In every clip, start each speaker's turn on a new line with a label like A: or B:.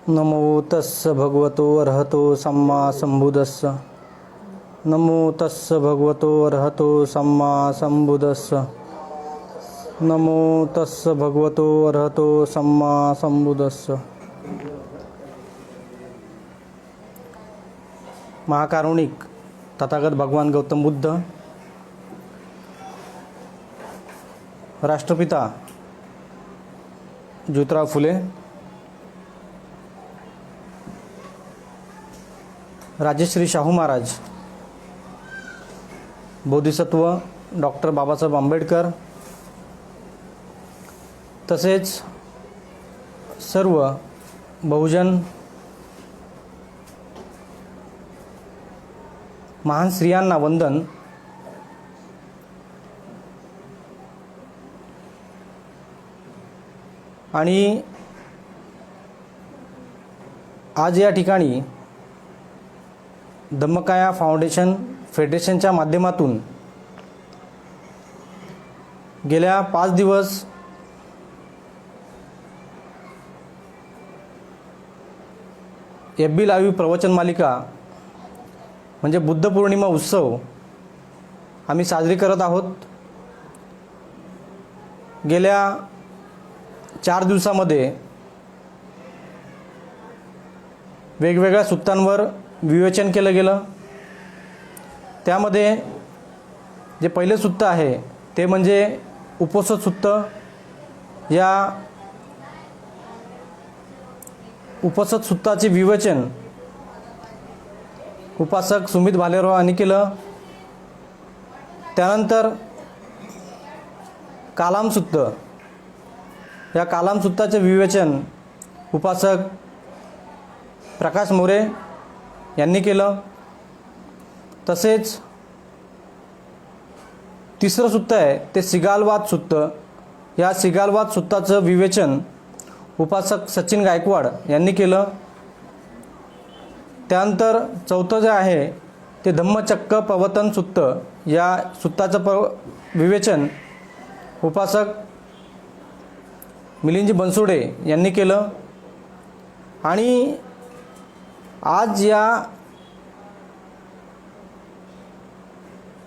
A: नमो तस्स भगवतो अरहतो सम्मा संबुद्धस्स। नमो तस्स भगवतो अरहतो सम्मा संबुद्धस्स। नमो तस्स भगवतो अरहतो सम्मा संबुद्धस्स। महाकारुणिक तथागत भगवान गौतम बुद्ध, राष्ट्रपिता ज्योतिराव फुले, राजश्री शाहू महाराज, बोधिसत्व डॉक्टर बाबासाहेब आंबेडकर, तसेच सर्व बहुजन महान स्त्रियांना वंदन। आणि आज या ठिकाणी धम्मकाया फाउंडेशन फेडरेशनच्या माध्यमातून गेल्या 5 दिवस FB लाईव्ह प्रवचन मालिका म्हणजे बुद्ध पौर्णिमा उत्सव आम्ही साजरी करत आहोत। गेल्या 4 दिवसामध्ये वेगवेगळ्या सुत्तांवर विवेचन केलं गेलं। त्यामध्ये जे पहिले सुत्त आहे ते म्हणजे उपोषित सुत्त। या उपोषित सुत्ताचे विवेचन उपासक सुमित भालेराव यांनी केलं। त्यानंतर कालाम सुत्त, या कालाम सुत्ताचे विवेचन उपासक प्रकाश मोरे यांनी केलं। तसेच तिसरं सुत्त आहे ते सिगालवाद सुत्त। या सिगालवाद सुत्ताचं विवेचन उपासक सचिन गायकवाड यांनी केलं। त्यानंतर चौथं जे आहे ते धम्मचक्क प्रवर्तन सुत्त। या सुत्ताचं विवेचन उपासक मिलिंद बनसोडे यांनी केलं। आणि आज या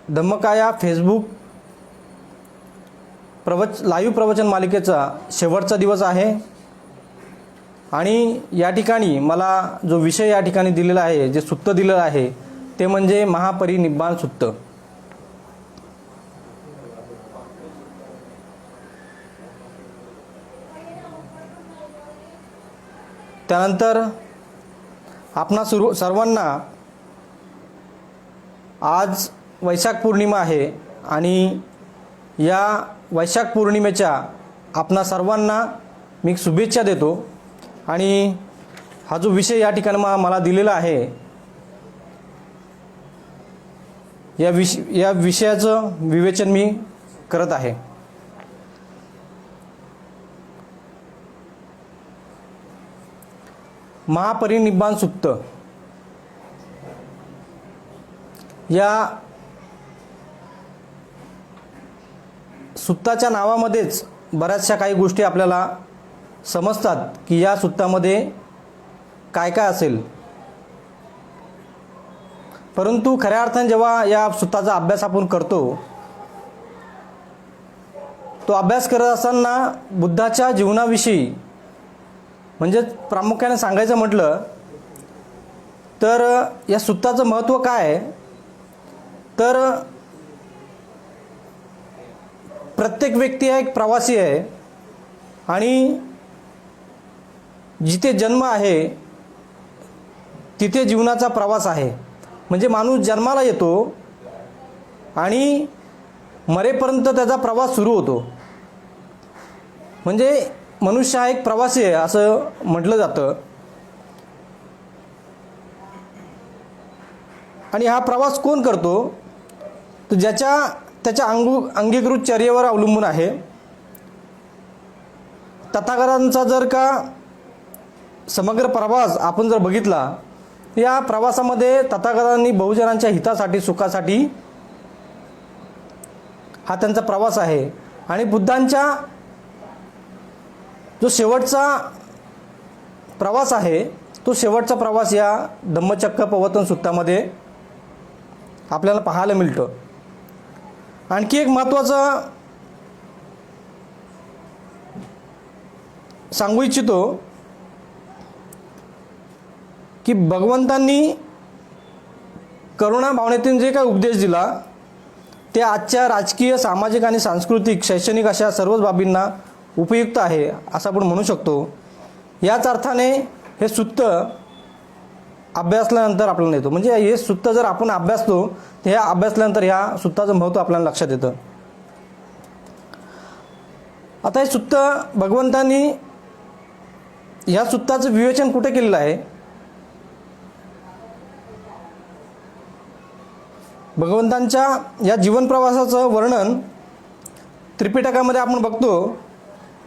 A: धम्मकाया फेसबुक लाईव्ह प्रवचन मालिकेचा शेवटचा दिवस आहे। आणि या ठिकाणी मला जो विषय या ठिकाणी दिलेला आहे, जे सुत्त दिलेलं आहे ते म्हणजे महापरिनिब्बाण सुत्त। त्यानंतर आपणा सर्वांना आज वैशाख पौर्णिमा आहे आणि या वैशाख पौर्णिमेच्या आपणा सर्वांना मी शुभेच्छा देतो। आणि हा जो विषय या ठिकाणी मला दिलेला आहे या विषयाचं विवेचन मी करत आहे। महापरिनिब्बाण सुत्त। या सुत्ताच्या नावामध्येच बऱ्याचशा काही गोष्टी आपल्याला समजतात की या सुत्तामध्ये काय काय असेल। परंतु खऱ्या अर्थाने जेव्हा या सुत्ताचा अभ्यास आपण करतो, तो अभ्यास करत असताना बुद्धाच्या जीवनाविषयी म्हणजे प्रामुख्याने सांगायचं म्हटलं तर या सुत्ताचं महत्त्व काय आहे, तर प्रत्येक व्यक्ती हा एक प्रवासी आहे आणि जिथे जन्म आहे तिथे जीवनाचा प्रवास आहे। म्हणजे माणूस जन्माला येतो आणि मरेपर्यंत त्याचा प्रवास सुरू होतो। म्हणजे मनुष्य हा एक प्रवासी आहे असं म्हटलं जातं। आणि हा प्रवास कोण करतो, तर त्याच्या अंगीकृत चर्येवर अवलंबून आहे। तथागतांचा जर का समग्र प्रवास आपण जर बघितला, या प्रवासामध्ये तथागतांनी बहुजनांच्या हितासाठी सुखासाठी हा त्यांचा प्रवास आहे। आणि बुद्धांच्या जो शेवटचा प्रवास आहे तो शेवटचा प्रवास या धम्मचक्र प्रवर्तन सूत्रामध्ये आपल्याला पाहायला मिळतो. आणखी एक महत्त्वाचं सांगू इच्छितो की भगवंतांनी करुणा भावनेतून जे काही उपदेश दिला ते आजच्या राजकीय, सामाजिक आणि सांस्कृतिक, शैक्षणिक अशा सर्वच बाबींना उपयुक्त आहे असं आपण म्हणू शकतो. याच अर्थाने हे सूत्र अभ्यासल्यानंतर आपल्याला येतो. म्हणजे हे सूत्र जर आपण अभ्यासलो तर ह्या अभ्यासल्यानंतर ह्या सूत्राचं महत्त्व आपल्याला लक्षात येतं. आता हे सूत्र भगवंतांनी ह्या सूत्राचं विवेचन कुठे केलेलं आहे? भगवंतांच्या या जीवन प्रवासाचं वर्णन त्रिपिटकामध्ये आपण बघतो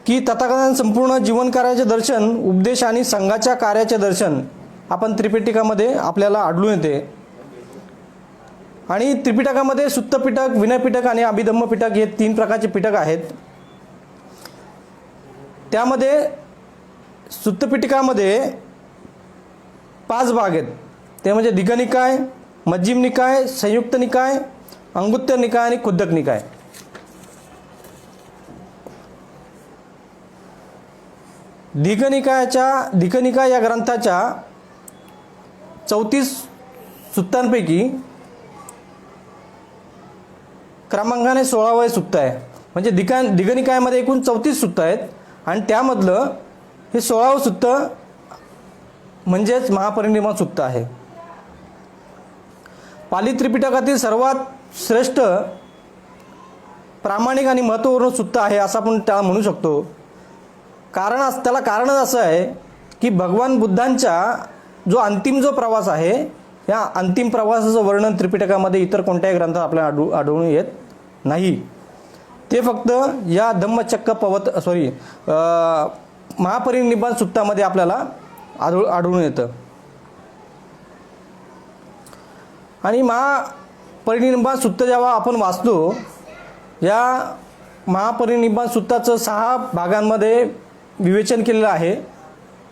A: की तथागतांचं संपूर्ण जीवन कार्याचे दर्शन, उपदेश आणि संघाच्या कार्याचे दर्शन आपण त्रिपिटकामध्ये आपल्याला आढळून येते. आणि त्रिपिटकामध्ये सुत्त पिटक, विनय पिटक आणि अभिधम्म पिटक हे 3 प्रकारचे पिटक आहेत. त्यामध्ये सुत्त पिटकामध्ये 5 भाग आहेत. ते म्हणजे दीघनिकाय, मज्जिम निकाय, संयुक्त निकाय, अंगुत्तर निकाय आणि खुद्दक निकाय. दीघनिकाय या ग्रंथाच्या 34 सुत्तांपैकी क्रमांकाने 16वे सुत्त आहे. म्हणजे दीघनिकायामध्ये एकूण 34 सुत्त आहेत आणि त्यामधलं हे 16वं सुत्त म्हणजेच महापरिनिर्वाण सुत्त आहे. पाली त्रिपिटकातील सर्वात श्रेष्ठ, प्रामाणिक आणि महत्त्वपूर्ण सुत्त आहे असं आपण त्याला म्हणू शकतो. त्याला कारणच असं आहे की भगवान बुद्धांचा जो अंतिम प्रवास आहे या अंतिम प्रवासाचं वर्णन त्रिपिटकामध्ये इतर कोणत्याही ग्रंथात आपल्याला आढळून येत नाही. ते फक्त या धम्मचक्र महापरिनिर्वाण सुत्तामध्ये आपल्याला आढळून येतं. आणि महापरिनिर्वाण सुत्त जेव्हा आपण वाचतो, या महापरिनिर्वाण सुत्ताचं 6 भागांमध्ये विवेचन केलेलं आहे.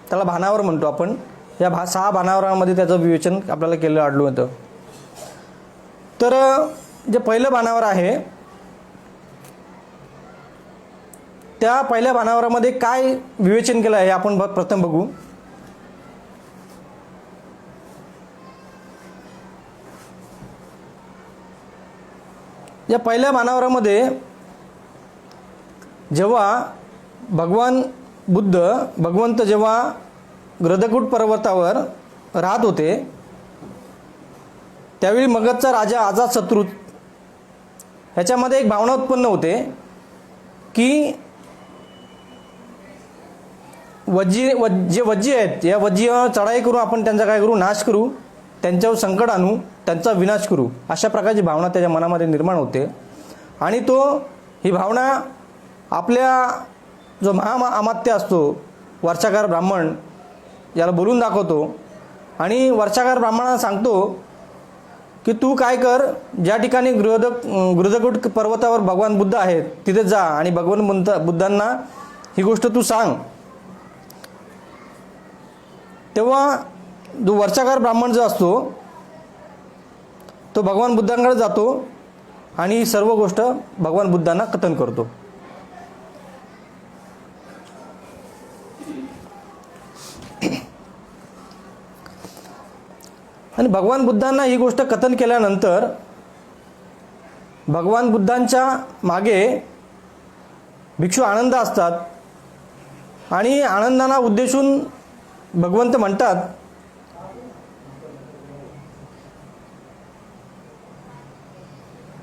A: त्याला भानावर म्हणतो आपण. या 6 भानावरामध्ये त्याचं विवेचन आपल्याला केलेलं आढळून येतं. तर जे पहिलं भानावर आहे त्या पहिल्या भानावरामध्ये काय विवेचन केलं आहे आपण प्रथम बघू. या पहिल्या भानावरामध्ये जेव्हा भगवंत जेव्हा ग्रदकूट पर्वतावर राहत होते त्यावेळी मगधचा राजा अजातशत्रू ह्याच्यामध्ये एक भावना उत्पन्न होते की जे वज्जी आहेत या वज्जीवर चढाई करू, आपण त्यांचा काय करू, नाश करू, त्यांच्यावर संकट आणू, त्यांचा विनाश करू, अशा प्रकारची भावना त्याच्या मनामध्ये निर्माण होते. आणि ही भावना आपल्या जो अमात्य असतो वर्षाकार ब्राह्मण याला बोलून दाखवतो आणि वर्षाकार ब्राह्मणाला सांगतो की तू काय कर, ज्या ठिकाणी गृधकूट पर्वतावर भगवान बुद्ध आहेत तिथे जा आणि भगवान बुद्धांना ही गोष्ट तू सांग. तेव्हा जो वर्षाकार ब्राह्मण जो असतो तो भगवान बुद्धांकडे जातो आणि ही सर्व गोष्ट भगवान बुद्धांना कथन करतो. आणि भगवान बुद्धांना ही गोष्ट कथन केल्यानंतर भगवान बुद्धांच्या मागे भिक्षू आनंद असतात आणि आनंदांना उद्देशून भगवंत म्हणतात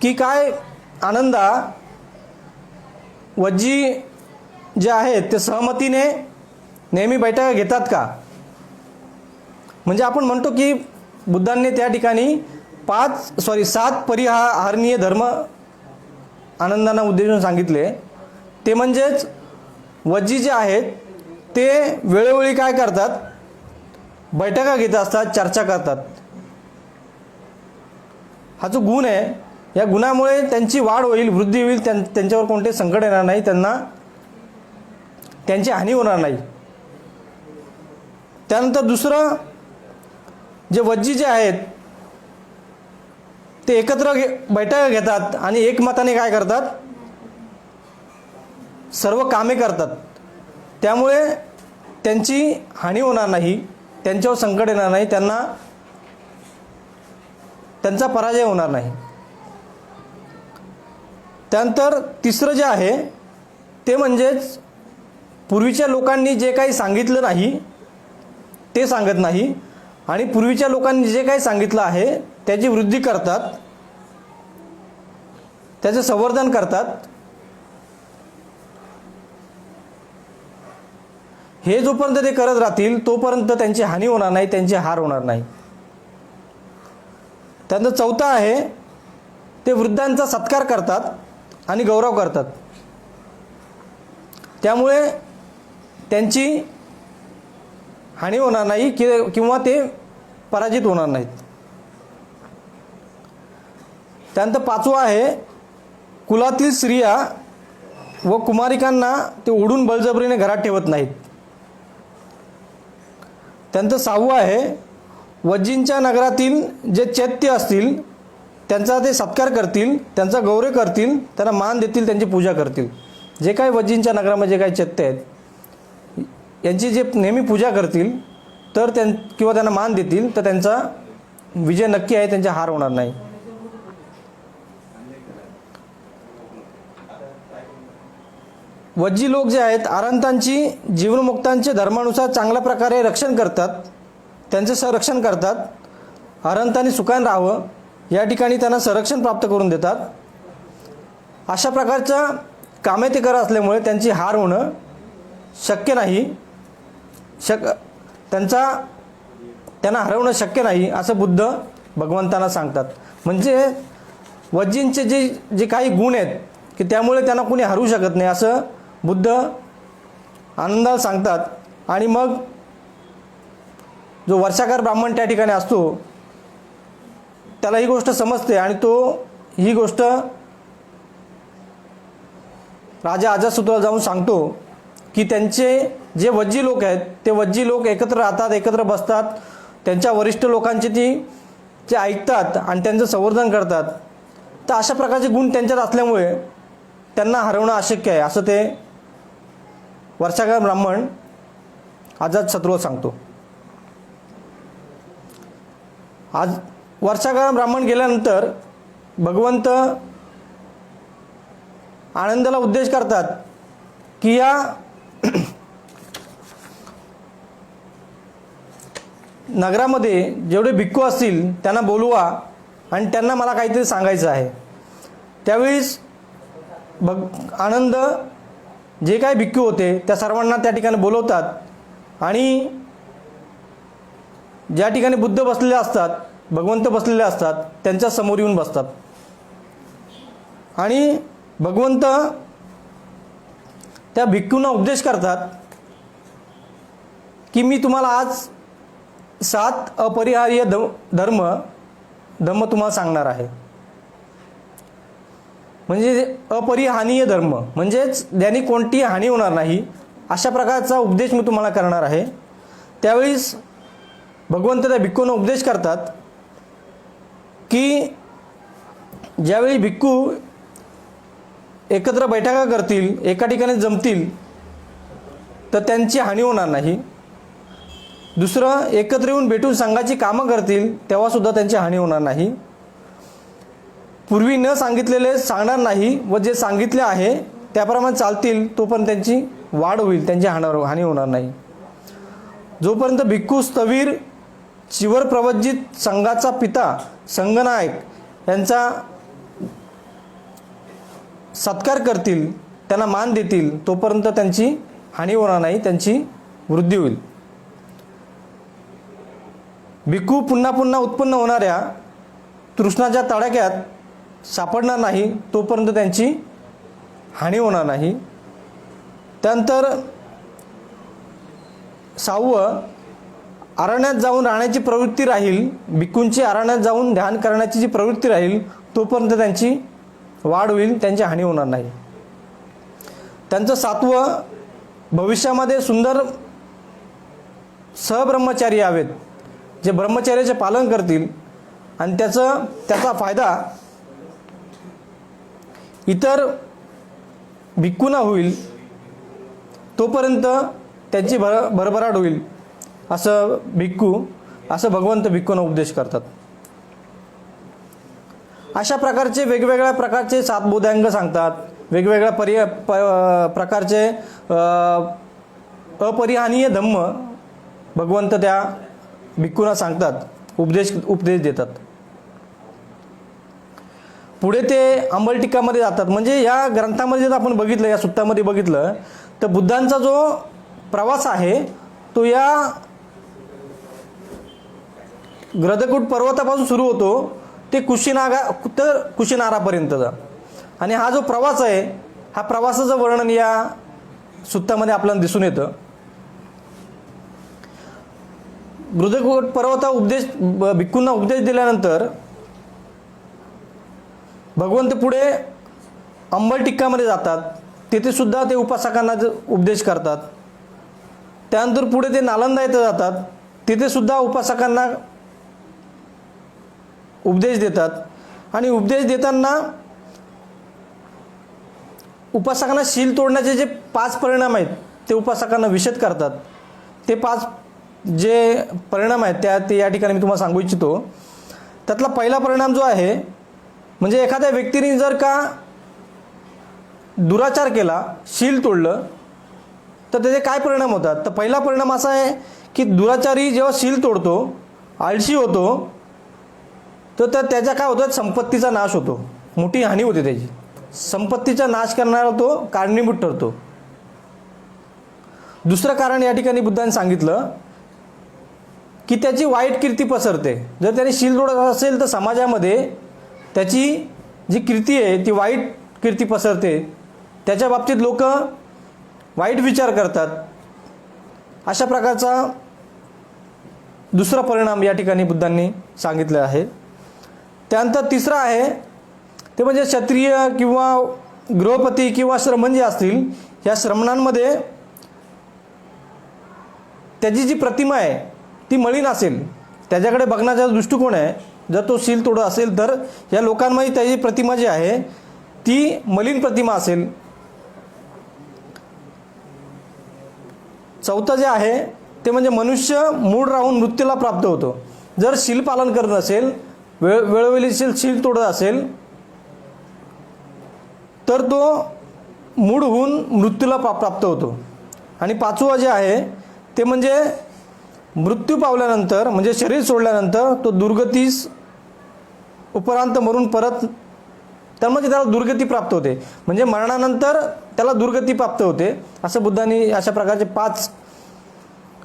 A: की काय आनंदा, वज्जी जे आहेत ते सहमतीने नेहमी बैठका घेतात का? म्हणजे आपण म्हणतो की बुद्धांनी त्या ठिकाणी 7 परिहारणीय धर्म आनंदांना उद्देशून सांगितले. ते म्हणजेच वज्जी जे आहेत ते वेळोवेळी काय करतात, बैठका घेत असतात, चर्चा करतात. हा जो गुण आहे या गुणामुळे त्यांची वाढ होईल, वृद्धी होईल, त्यांच्यावर कोणते संकट येणार नाही, त्यांना त्यांची हानी होणार नाही. त्यानंतर दुसरं, जे वज्जी जे आहेत ते एकत्र बैठका घेतात आणि एकमताने काय करतात, सर्व कामे करतात. त्यामुळे त्यांची हानी होणार नाही, त्यांच्यावर संकट येणार नाही, त्यांचा पराजय होणार नाही. त्यानंतर तिसरं जे आहे ते म्हणजेच पूर्वीच्या लोकांनी जे काही सांगितलं नाही ते सांगत नाही आणि पूर्वीच्या लोकांनी जे काही सांगितलं आहे त्याची वृद्धी करतात, त्याचे संवर्धन करतात. हे जोपर्यंत ते करत राहतील तोपर्यंत त्यांची हानी होणार नाही, त्यांची हार होणार नाही. त्यानंतर चौथा आहे, ते वृद्धांचा सत्कार करतात आणि गौरव करतात. त्यामुळे त्यांची हानी होणार नाही किंवा ते पराजित होणार नाहीत. त्यानंतर पाचवा आहे, कुलातील स्त्रिया व कुमारिकांना ते ओढून बळजबरीने घरात ठेवत नाहीत. त्यानंतर सहावं आहे, वज्जींच्या नगरातील जे चैत्य असतील त्यांचा ते सत्कार करतील, त्यांचा गौरव करतील, त्यांना मान देतील, त्यांची पूजा करतील. जे काही वज्जींच्या नगरामध्ये जे काही चैत्य आहेत यांची जे नेहमी पूजा करतील तर किंवा त्यांना मान देतील तर त्यांचा विजय नक्की आहे, त्यांचा हार होणार नाही. वज्जी लोक जे आहेत आरंतांची, जीवनमुक्तांचे धर्मानुसार चांगल्या प्रकारे रक्षण करतात, त्यांचे संरक्षण करतात. आरंतांनी सुखाने राहावं या ठिकाणी त्यांना संरक्षण प्राप्त करून देतात. अशा प्रकारच्या कामे ते करत असल्यामुळे त्यांची हार होणं शक्य नाही, त्यांना हरवणं शक्य नाही असं बुद्ध भगवंतांना सांगतात. म्हणजे वज्जींचे जे काही गुण आहेत की त्यामुळे त्यांना कोणी हरवू शकत नाही असं बुद्ध आनंदाला सांगतात. आणि मग जो वर्षाकार ब्राह्मण त्या ठिकाणी असतो त्याला ही गोष्ट समजते आणि तो ही गोष्ट राजा अजातशत्रूला जाऊन सांगतो की त्यांचे जे वज्जी लोक आहेत ते वज्जी लोक एकत्र राहतात, एकत्र बसतात, त्यांच्या वरिष्ठ लोकांची ते ऐकतात आणि त्यांचं संवर्धन करतात. तर अशा प्रकारचे गुण त्यांच्यात असल्यामुळे त्यांना हरवणं अशक्य आहे असं ते वर्षाकार ब्राह्मण अजातशत्रूला सांगतो. आज वर्षाकार ब्राह्मण गेल्यानंतर भगवंत आनंदाला उद्देश करतात की या नगरामध्ये जेवढे भिक्खू असतील त्यांना बोलवा आणि त्यांना मला काहीतरी सांगायचं आहे. त्यावेळीस आनंद जे काही भिक्खू होते त्या सर्वांना त्या ठिकाणी बोलवतात आणि ज्या ठिकाणी बुद्ध बसलेले असतात, भगवंत बसलेले असतात त्यांच्या समोर येऊन बसतात आणि भगवंत त्या भिक्खूंना उपदेश करतात की मी तुम्हाला आज 7 अपरिहार्य धर्म तुम्हाला सांगणार आहे. म्हणजे अपरिहानीय धर्म म्हणजेच ज्याने कोणतीही हानी होणार नाही अशा प्रकारचा उपदेश मी तुम्हाला करणार आहे. त्यावेळीस भगवंत त्या भिक्खूंना उपदेश करतात की ज्यावेळी भिक्खू एकत्र बैठका करतील, एका ठिकाणी जमतील तर त्यांची हानी होणार नाही. दुसरं, एकत्र येऊन भेटून संघाची कामं करतील तेव्हासुद्धा त्यांची हानी होणार नाही. पूर्वी न सांगितलेले सांगणार नाही व जे सांगितले आहे त्याप्रमाणे चालतील तोपर्यंत त्यांची वाढ होईल, त्यांची हानी होणार नाही. जोपर्यंत भिक्खू स्थवीर चिवर प्रवज्जित संघाचा पिता संघनायक यांचा सत्कार करतील, त्यांना मान देतील तोपर्यंत त्यांची हानी होणार नाही, त्यांची वृद्धी होईल. भिक्खू पुन्हा पुन्हा उत्पन्न होणाऱ्या तृष्णाच्या तडाख्यात सापडणार नाही तोपर्यंत त्यांची हानी होणार नाही. त्यानंतर 6वं, अरण्यात जाऊन राहण्याची प्रवृत्ती राहील. भिक्खूंची अरण्यात जाऊन ध्यान करण्याची जी प्रवृत्ती राहील तोपर्यंत त्यांची वाढ होईल, त्यांची हानी होणार नाही. त्यांचं 7वं, भविष्यामध्ये सहब्रह्मचारी हवेत, जे ब्रह्मचर्याचे पालन करतील आणि त्याचा फायदा इतर भिक्खूंना होईल, तोपर्यंत त्यांची भरभराट होईल असं भगवंत भिक्खूंना उपदेश करतात. अशा प्रकारचे वेगवेगळ्या प्रकारचे सातबोधांग सांगतात, वेगवेगळ्या प्रकारचे अपरिहानीय धम्म भगवंत त्या भिक्खूंना सांगतात, उपदेश देतात. पुढे ते अंबलटिकामध्ये जातात. म्हणजे या ग्रंथामध्ये जर आपण बघितलं, या सुत्तामध्ये बघितलं, तर बुद्धांचा जो प्रवास आहे तो या ग्रदकूट पर्वतापासून सुरू होतो ते कुशीनारापर्यंतचा. आणि हा जो प्रवास आहे, हा प्रवासाचं वर्णन या सुत्तामध्ये आपल्याला दिसून येतं. ग्रदकूट पर्वता भिक्खूंना उपदेश दिल्यानंतर भगवंत पुढे अंबलटिक्कामध्ये जातात. तिथे सुद्धा ते उपासकांना उपदेश करतात. त्यानंतर पुढे ते नालंदा येथे जातात. तिथे सुद्धा उपासकांना उपदेश देतात. आणि उपदेश देताना उपासकांना शील तोडण्याचे जे 5 परिणाम आहेत ते उपासकांना विशद करतात. ते 5 जे परिणाम आहेत ते या ठिकाणी मी तुम्हाला सांगू इच्छितो. त्यातला पहिला परिणाम जो आहे, म्हणजे एखाद्या व्यक्तीने जर का दुराचार केला, शील तोडलं, तर त्याचे काय परिणाम होतात. तर पहिला परिणाम असा आहे की दुराचारी जेव्हा शील तोडतो, आळशी होतो, तर त्याच्या काय होतं, संपत्तीचा नाश होतो, मोठी हानी होते त्याची. संपत्तीचा नाश करणारा तो कारणीभूत ठरतो. दुसरं कारण या ठिकाणी बुद्धांनी सांगितलं की त्याची वाईट कीर्ती पसरते. जर त्याने शील तोडत असेल तर समाजामध्ये त्याची जी कीर्ती आहे ती वाईट कीर्ती पसरते. त्याच्या बाबतीत लोक वाईट विचार करतात. अशा प्रकारचा दुसरा परिणाम या ठिकाणी बुद्धांनी सांगितले आहे. त्यानंतर तिसरा आहे ते म्हणजे क्षत्रिय किंवा गृहपती किंवा श्रमण जे असतील, या श्रमणांमध्ये त्याची जी प्रतिमा आहे ती मलिन असेल, त्याच्याकडे बघण्याचा दृष्टिकोन आहे, जर तो शील तोडत असेल तर या लोकांमध्ये त्याची प्रतिमा जी आहे ती मलिन प्रतिमा असेल. चौथं जे आहे ते म्हणजे मनुष्य मूढ राहून मृत्यूला प्राप्त होतो. जर शील पालन करत नसेल, वेळोवेळी शील तोडत असेल, तर तो मूढ होऊन मृत्यूला प्राप्त होतो. आणि पाचवं जे आहे ते म्हणजे मृत्यू पावल्यानंतर, म्हणजे शरीर सोडल्यानंतर तो दुर्गतीस उपरांत मरून परत, तर म्हणजे त्याला दुर्गती प्राप्त होते. म्हणजे मरणानंतर त्याला दुर्गती प्राप्त होते. असं बुद्धांनी अशा प्रकारचे 5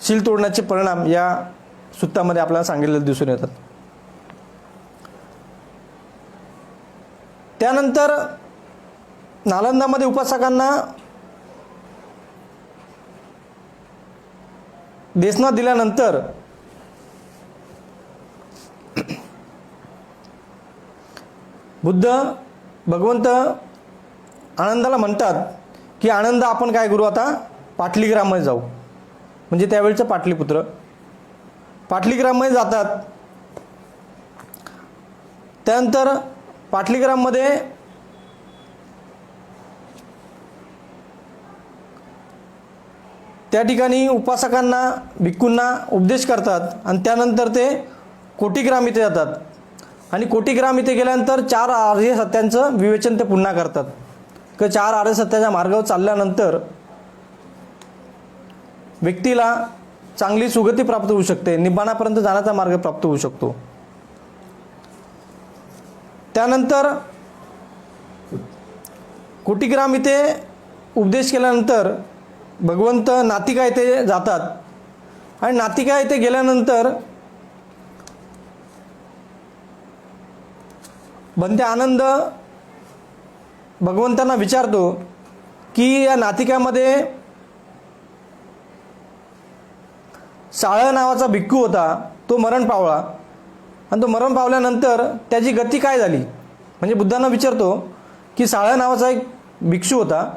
A: शील तोडण्याचे परिणाम या सुत्तामध्ये आपल्याला सांगितलेले दिसून येतात. त्यानंतर नालंदामध्ये उपासकांना देशना दिल्यानंतर भगवंत आनंदाला म्हणतात की आनंद, आपण काय करू आता, पाटलीग्राममध्ये जाऊ. म्हणजे त्यावेळचं पाटलीपुत्र पाटलीग्राममध्ये जातात. त्यानंतर पाटलीग्राममध्ये त्या ठिकाणी उपासकांना, भिक्खूंना उपदेश करतात. आणि त्यानंतर ते कोटीग्राम इथे जातात. आणि कोटीग्राम इथे गेल्यानंतर 4 आर्य सत्यांचं विवेचन ते पुन्हा करतात. की 4 आर्य सत्याच्या मार्गावर चालल्यानंतर व्यक्तीला चांगली सुगती प्राप्त होऊ शकते, निब्बाणापर्यंत जाण्याचा मार्ग प्राप्त होऊ शकतो. त्यानंतर कोटीग्राम इथे उपदेश केल्यानंतर भगवंत नातिका येथे जातात. आणि नातिका येथे गेल्यानंतर बंते आनंद भगवंतांना विचारतो की या नातिकामध्ये साळ नावाचा भिक्खू होता, तो मरण पावला. आणि तो मरण पावल्यानंतर त्याची गती काय झाली. म्हणजे बुद्धांना विचारतो की साळ नावाचा एक भिक्षू होता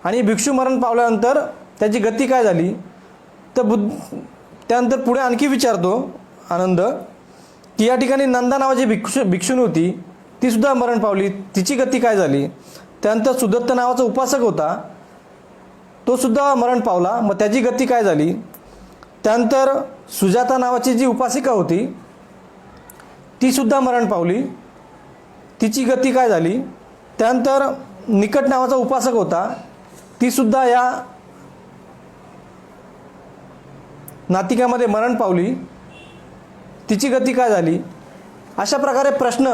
A: आणि भिक्षू मरण पावल्यानंतर त्याची गती काय झाली. तर त्यानंतर पुढे आणखी विचारतो आनंद की या ठिकाणी नंदा नावाची भिक्षुणी होती, ती सुद्धा मरण पावली, तिची गती काय झाली? त्यानंतर सुदत्त नावाचा उपासक होता, तो सुद्धा मरण पावला, मग त्याची गती काय झाली? त्यानंतर सुजाता नावाची जी उपासिका होती ती सुद्धा मरण पावली, तिची गती काय झाली? त्यानंतर निकट नावाचा उपासक होता, ती सुद्धा या नातिकामध्ये मरण पावली, तिची गती काय झाली? अशा प्रकारे प्रश्न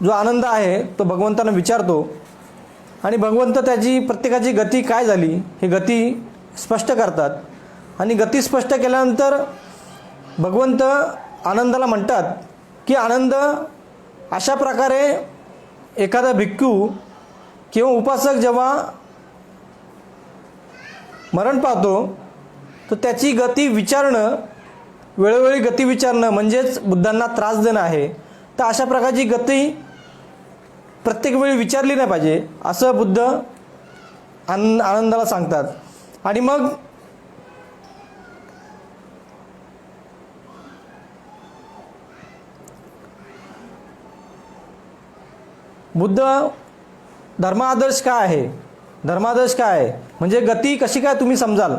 A: जो आनंद आहे तो भगवंतांना विचारतो आणि भगवंत त्याची प्रत्येकाची गती काय झाली हे गती स्पष्ट करतात. आणि गती स्पष्ट केल्यानंतर भगवंत आनंदाला म्हणतात की आनंद, अशा प्रकारे एखादा भिक्खू किंवा उपासक जेव्हा मरण पावतो तर त्याची गती विचारणं, वेळोवेळी गती विचारणं म्हणजेच बुद्धांना त्रास देणं आहे. तर अशा प्रकारची गती प्रत्येक वेळी विचारली नाही पाहिजे असं बुद्ध आनंदाला सांगतात. आणि मग बुद्ध धर्मादर्श काय आहे, धर्मादर्श काय आहे म्हणजे गती कशी काय तुम्ही समजाल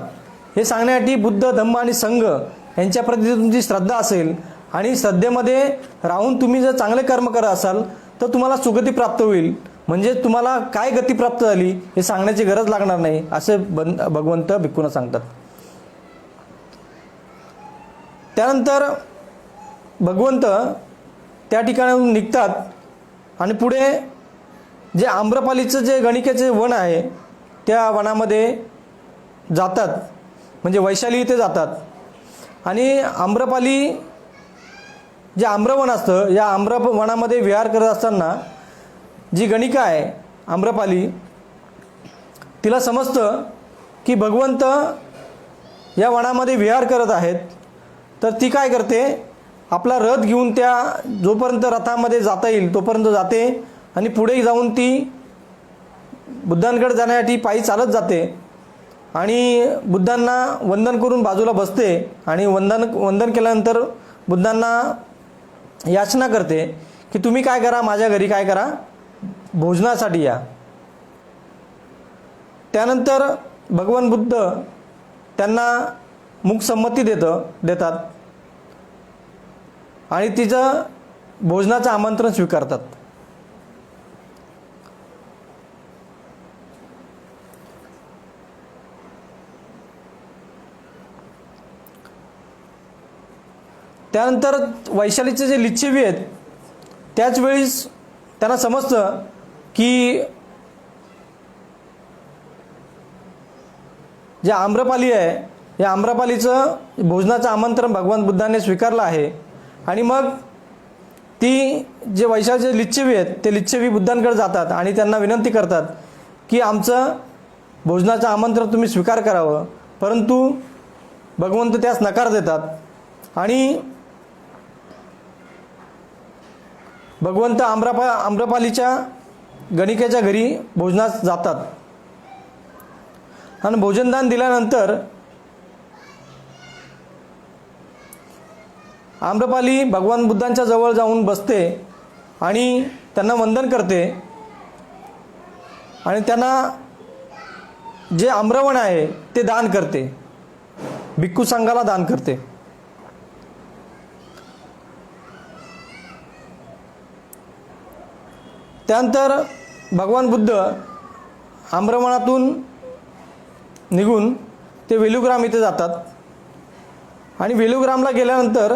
A: हे सांगण्यासाठी बुद्ध, धम्म आणि संघ यांच्याप्रती तुमची श्रद्धा असेल आणि श्रद्धेमध्ये राहून तुम्ही जर चांगले कर्म करत असाल तर तुम्हाला सुगती प्राप्त होईल. म्हणजे तुम्हाला काय गती प्राप्त झाली हे सांगण्याची गरज लागणार नाही असे भगवंत भिक्खूंना सांगतात. त्यानंतर भगवंत त्या ठिकाणाहून निघतात आणि पुढे जे आम्रपालीचं जे गणिकेचे वन आहे त्या वनामध्ये जातात, म्हणजे वैशाली इथे जातात. आणि आम्रपाली जे आम्रवन असतं, या आम्रवनामध्ये विहार करत असताना जी गणिका आहे आम्रपाली, तिला समजतं की भगवंत या वनामध्ये विहार करत आहेत. तर ती काय करते, आपला रथ घेऊन त्या जोपर्यंत रथामध्ये जाता येईल तोपर्यंत जाते आणि पुढे जाऊन ती बुद्धांकडे जाण्यासाठी पायी चालत जाते आणि बुद्धांना वंदन करून बाजूला बसते आणि वंदन केल्यानंतर बुद्धांना याचना करते की तुम्ही काय करा, माझ्या घरी काय करा, भोजनासाठी या. त्यानंतर भगवान बुद्ध त्यांना मूकसंमती देतात आणि तिचं भोजनाचं आमंत्रण स्वीकारतात. त्यानंतर वैशालीचे जे लिच्छवी आहेत त्याच वेळीस त्यांना समजतं की जे आम्रपाली आहे या आम्रपालीचं भोजनाचं आमंत्रण भगवान बुद्धाने स्वीकारलं आहे. आणि मग ती जे वैशालीचे लिच्छवी आहेत ते लिच्छवी बुद्धांकडे जातात आणि त्यांना विनंती करतात की आमचं भोजनाचं आमंत्रण तुम्ही स्वीकार करावं. परंतु भगवंत त्यास नकार देतात आणि भगवंत आम्रपालीच्या गणिकेच्या घरी भोजनास जातात. आणि भोजनदान दिल्यानंतर आम्रपाली भगवान बुद्धांच्या जवळ जाऊन बसते आणि त्यांना वंदन करते आणि त्यांना जे आम्रवण आहे ते दान करते, भिक्खू संघाला दान करते. त्यानंतर भगवान बुद्ध आम्रवनातून निघून ते वेलुग्राम इथे जातात आणि वेलुग्रामला गेल्यानंतर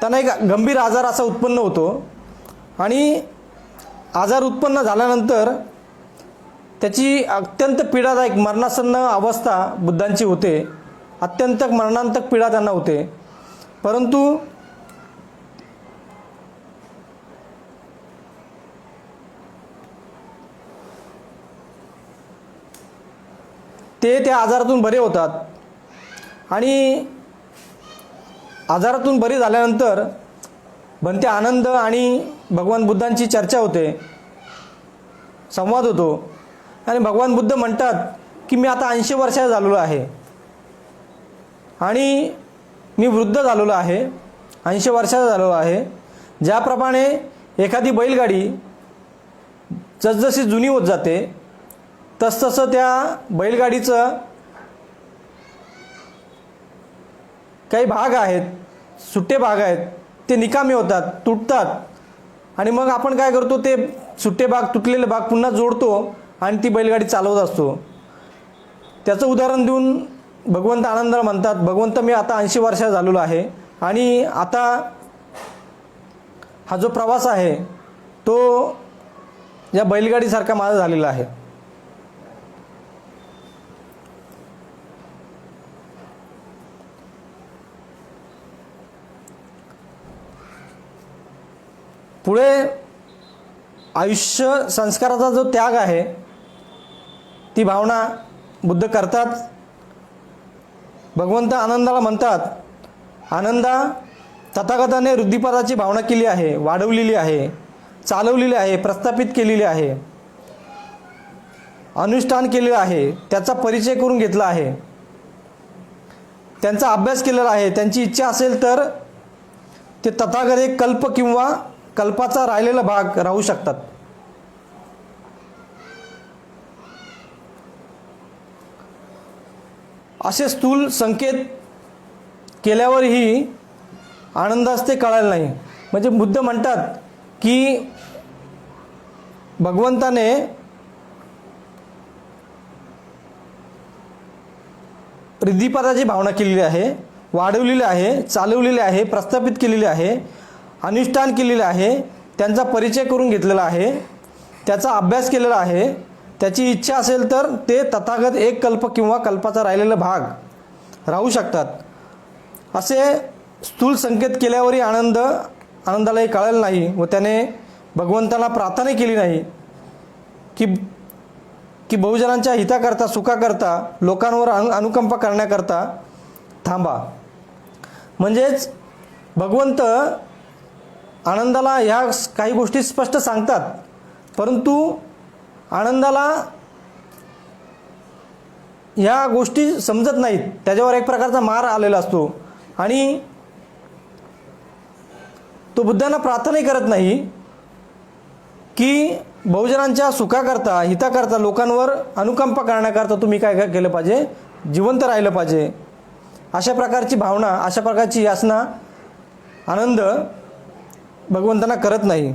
A: त्यांना एक गंभीर आजार असा उत्पन्न होतो आणि आजार उत्पन्न झाल्यानंतर त्याची अत्यंत पीडादायक मरणासन्न अवस्था बुद्धांची होते. अत्यंत मरणांतक पीडा त्यांना होते. परंतु ते त्या आजारातून बरे होतात आणि आजारातून बरे झाल्यानंतर बनते आनंद आणि भगवान बुद्धांची चर्चा होते, संवाद होतो आणि भगवान बुद्ध म्हणतात की मी आता 80 वर्षाचा झालेलो आहे आणि मी वृद्ध झालेलो आहे, 80 वर्षाचा झालेलो आहे. ज्याप्रमाणे एखादी बैलगाडी जसजशी जुनी होत जाते तसतसं त्या बैलगाडीचं काही भाग आहेत, सुट्टे भाग आहेत, ते निकामी होतात, तुटतात आणि मग आपण काय करतो, ते सुट्टे भाग, तुटलेले भाग पुन्हा जोडतो आणि ती बैलगाडी चालवत असतो. त्याचं उदाहरण देऊन भगवंत आनंदाला म्हणतात, भगवंत मी आता 80 वर्षाचा झालेलो आहे आणि आता हा जो प्रवास आहे तो या बैलगाडीसारखा माझा झालेला आहे. पुढे आयुष्य संस्काराचा जो त्याग आहे ती भावना बुद्ध करतात. भगवंत आनंदाला म्हणतात, आनंदा, तथागताने वृद्धिपदाची भावना केली आहे, वाढवलेली आहे, चालवलेली आहे, प्रस्थापित केलेली आहे, अनुष्ठान केलेलं आहे, त्याचा परिचय करून घेतला आहे, त्यांचा अभ्यास केलेला आहे. त्यांची इच्छा असेल तर ते तथागत एक कल्प किंवा कल्पाचा राहिलेला भाग राहू शकतात. असे स्थूल संकेत केल्यावरही आनंदास ते कळायला नाही. म्हणजे बुद्ध म्हणतात की भगवंताने रिद्धिपदाची भावना केलेली आहे, वाढवलेली आहे, चालवलेली आहे, प्रस्थापित केलेली आहे, अनुष्ठान केलेले आहे, त्यांचा परिचय करून घेतलेला आहे, त्याचा अभ्यास केलेला आहे. त्याची इच्छा असेल तर ते तथागत एक कल्प किंवा कल्पाचा राहिलेला भाग राहू शकतात. असे स्थूल संकेत केल्यावरही आनंदालाही कळायला नाही व त्याने भगवंताला प्रार्थना केली नाही की बहुजनांच्या हिताकरता, सुखाकरता, लोकांवर अनुकंपा करण्याकरता थांबा. म्हणजेच भगवंत आनंदाला ह्या काही गोष्टी स्पष्ट सांगतात, परंतु आनंदाला ह्या गोष्टी समजत नाहीत. त्याच्यावर एक प्रकारचा मार आलेला असतो आणि तो बुद्धांना प्रार्थनाही करत नाही की बहुजनांच्या सुखाकरता, हिताकरता, लोकांवर अनुकंपा करण्याकरता तुम्ही काय काय केलं पाहिजे, जिवंत राहिलं पाहिजे. अशा प्रकारची भावना, अशा प्रकारची याचना आनंद भगवंतांना करत नाही.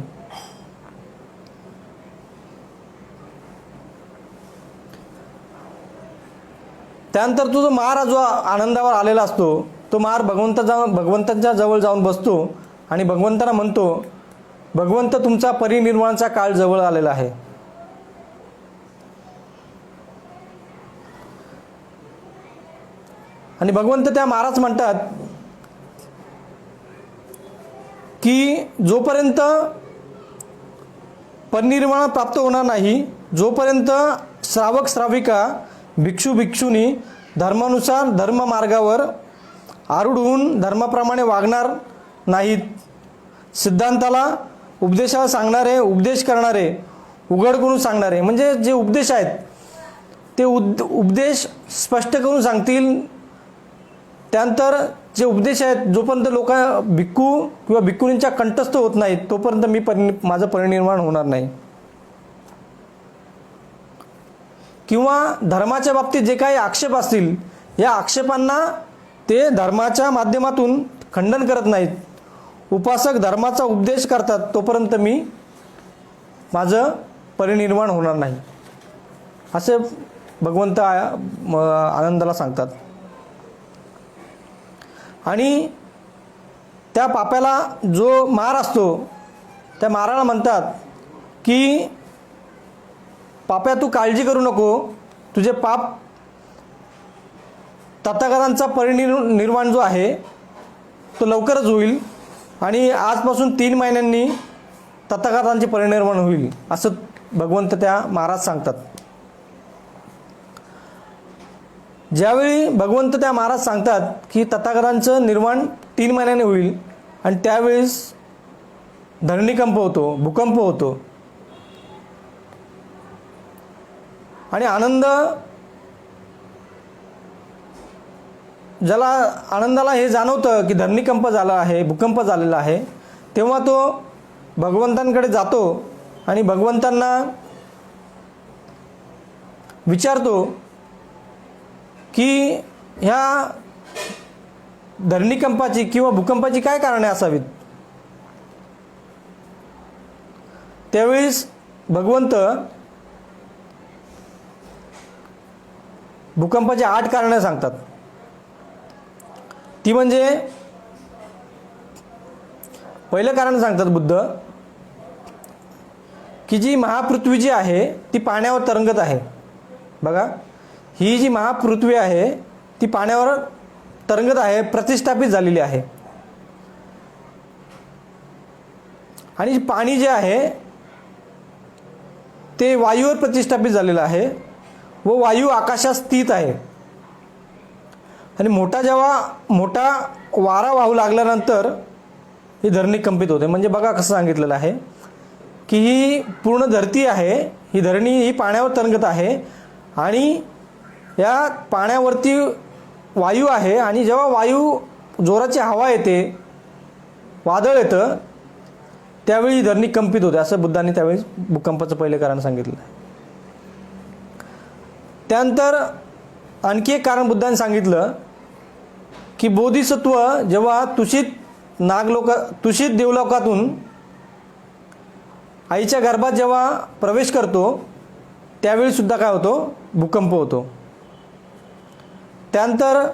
A: त्यानंतर तो जो मार जो आनंदावर आलेला असतो तो मार भगवंतांच्या जवळ जाऊन बसतो आणि भगवंतांना म्हणतो, भगवंत तुमचा परिनिर्वाणाचा काळ जवळ आलेला आहे. आणि भगवंत त्या महाराज म्हणतात की जोपर्यंत परिनिर्वाण प्राप्त होणार नाही, जोपर्यंत श्रावक श्राविका, भिक्षू भिक्षुनी धर्मानुसार धर्म मार्गावर आरूढ होऊन धर्माप्रमाणे वागणार नाहीत, सिद्धांताला उपदेशाला सांगणारे, उपदेश करणारे, उघड करून सांगणारे, म्हणजे जे उपदेश आहेत ते उपदेश स्पष्ट करून सांगतील. त्यानंतर जे उपदेश आहेत जोपर्यंत लोक भिक्खू किंवा भिक्खुनींच्या कंठस्थ होत नाहीत तोपर्यंत माझं परिनिर्वाण होणार नाही. किंवा धर्माच्या बाबतीत जे काही आक्षेप असतील या आक्षेपांना ते धर्माच्या माध्यमातून खंडन करत नाहीत. उपासक धर्माचा उपदेश करतात तोपर्यंत माझं परिनिर्वाण होणार नाही, असे भगवंत आनंदाला सांगतात. आणि त्या पाप्याला जो मार असतो त्या माराला म्हणतात की पाप्या तू काळजी करू नको, तुझे पाप तथागतांचा परिनिर्वाण जो आहे तो लवकरच होईल आणि आजपासून 3 महिन्यांनी तथागतांचे परिनिर्वाण होईल, असं भगवंत त्या महाराज सांगतात. ज्यावेळी भगवंत त्या महाराज सांगतात की तथागतांचं निर्वाण 3 महिन्याने होईल आणि त्यावेळेस धरणीकंप होतो, भूकंप होतो आणि आनंद ज्याला आनंदाला हे जाणवतं की धरणीकंप झाला आहे, भूकंप झालेला आहे, तेव्हा तो भगवंतांकडे जातो आणि भगवंतांना विचारतो की ह्या धरणीकंपाची किंवा भूकंपाची काय कारणे असावीत. त्यावेळेस भगवंत भूकंपाची 8 कारणे सांगतात. ती म्हणजे पहिलं कारण सांगतात बुद्ध की जी महापृथ्वी जी आहे ती पाण्यावर तरंगत आहे. बघा, ही जी महापृथ्वी आहे ती पाण्यावर तरंगत आहे, प्रतिष्ठापित झालेली आहे. आणि पाणी जे आहे ते वायूवर प्रतिष्ठापित झालेलं आहे व वायू आकाशात स्थित आहे. आणि जेव्हा मोठा वारा वाहू लागल्यानंतर ही धरणी कंपित होते. म्हणजे बघा कसं सांगितलेलं आहे की ही पूर्ण धरती आहे, ही धरणी ही पाण्यावर तरंगत आहे आणि या पाण्यावरती वायू आहे. आणि जेव्हा वायू जोराची हवा येते, वादळ येतं, त्यावेळी ही धरणी कंपित होते. असं बुद्धांनी त्यावेळी भूकंपाचं पहिलं कारण सांगितलं आहे. त्यानंतर आणखी एक कारण बुद्धांनी सांगितलं की बोधिसत्व जेव्हा तुषित देवलोकातून आईच्या गर्भात जेव्हा प्रवेश करतो त्यावेळी सुद्धा काय होतो, भूकंप होतो. त्यानंतर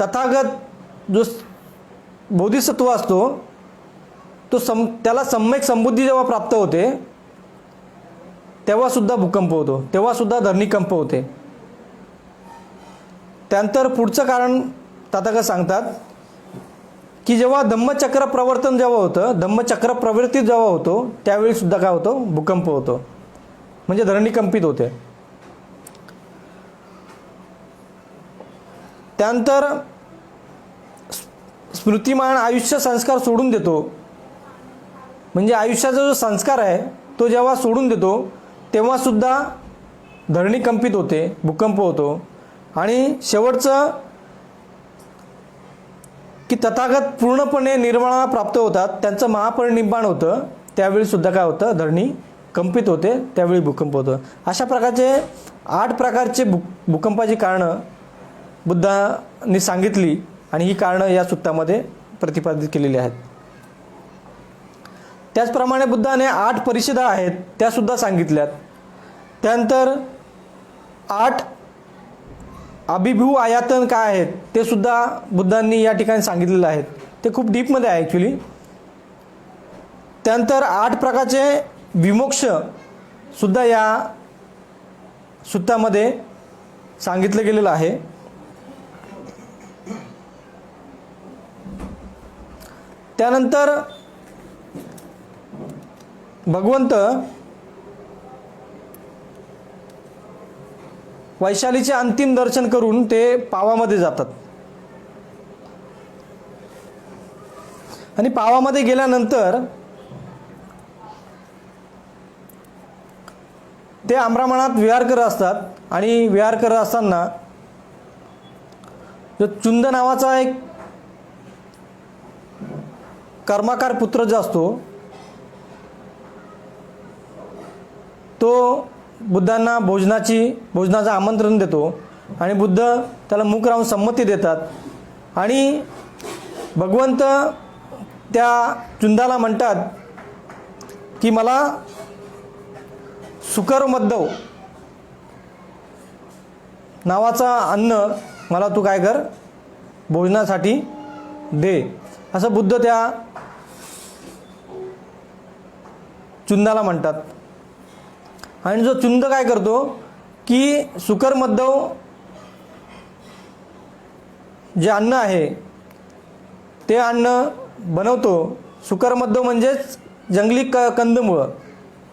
A: तथागत जो बोधिसत्व असतो तो त्याला सम्यक समबुद्धी जेव्हा प्राप्त होते तेव्हा सुद्धा भूकंप होतो, तेव्हा सुद्धा धरणीकंप होते. त्यानंतर पुढचं कारण तथागत सांगतात की जेव्हा धम्मचक्र प्रवर्तन जेव्हा होतं, धम्मचक्र प्रवृत्तीत जेव्हा होतो त्यावेळी सुद्धा काय होतो, भूकंप होतो, म्हणजे धरणी कंपित होते. त्यानंतर स्मृतिमान आयुष्य संस्कार सोडून देतो, म्हणजे आयुष्याचा जो संस्कार आहे तो जेव्हा सोडून देतो तेव्हा सुद्धा धरणी कंपित होते, भूकंप होतो. आणि शेवटचं की तथागत पूर्णपणे निर्वाणाला प्राप्त होतात, त्यांचं महापरिनिर्वाण होतं, त्यावेळी सुद्धा काय होतं, धरणी कंपित होते, त्यावेळी भूकंप होतं. अशा प्रकारचे 8 प्रकारचे भूकंपाची कारणं बुद्धांनी सांगितली आणि ही कारणं या सुत्तामध्ये प्रतिपादित केलेली आहेत. त्याचप्रमाणे बुद्धाने 8 परिषदा आहेत त्यासुद्धा सांगितल्यात. त्यानंतर 8 अभिभू आयातन काय आहेत ते सुद्धा बुद्धांनी या ठिकाणी सांगितलेलं आहेत. ते खूप डीपमध्ये आहे ॲक्च्युली. त्यानंतर 8 प्रकारचे विमोक्ष सुद्धा या सुत्तामध्ये सांगितलं गेलेलं आहे. त्यानंतर भगवंत वैशालीचे अंतिम दर्शन करून ते पावामध्ये जातात आणि पावामध्ये गेल्यानंतर ते आम्रमणात विहार करत असतात. आणि विहार करत असताना जो चुंद नावाचा एक कर्माकार पुत्र जो असतो तो बुद्धांना भोजनाचं आमंत्रण देतो आणि बुद्ध त्याला मुख राहून संमती देतात. आणि भगवंत त्या चुंदाला म्हणतात की मला सुकरमद्धव नावाचा अन्न मला तू काय कर, भोजनासाठी दे, असं बुद्ध त्या चुंदाला म्हणतात. आणि जो चुंद काय करतो की सुकरमद्धव जे अन्न आहे ते अन्न बनवतो. सुकरमद्धव म्हणजेच जंगली कंदमुळं,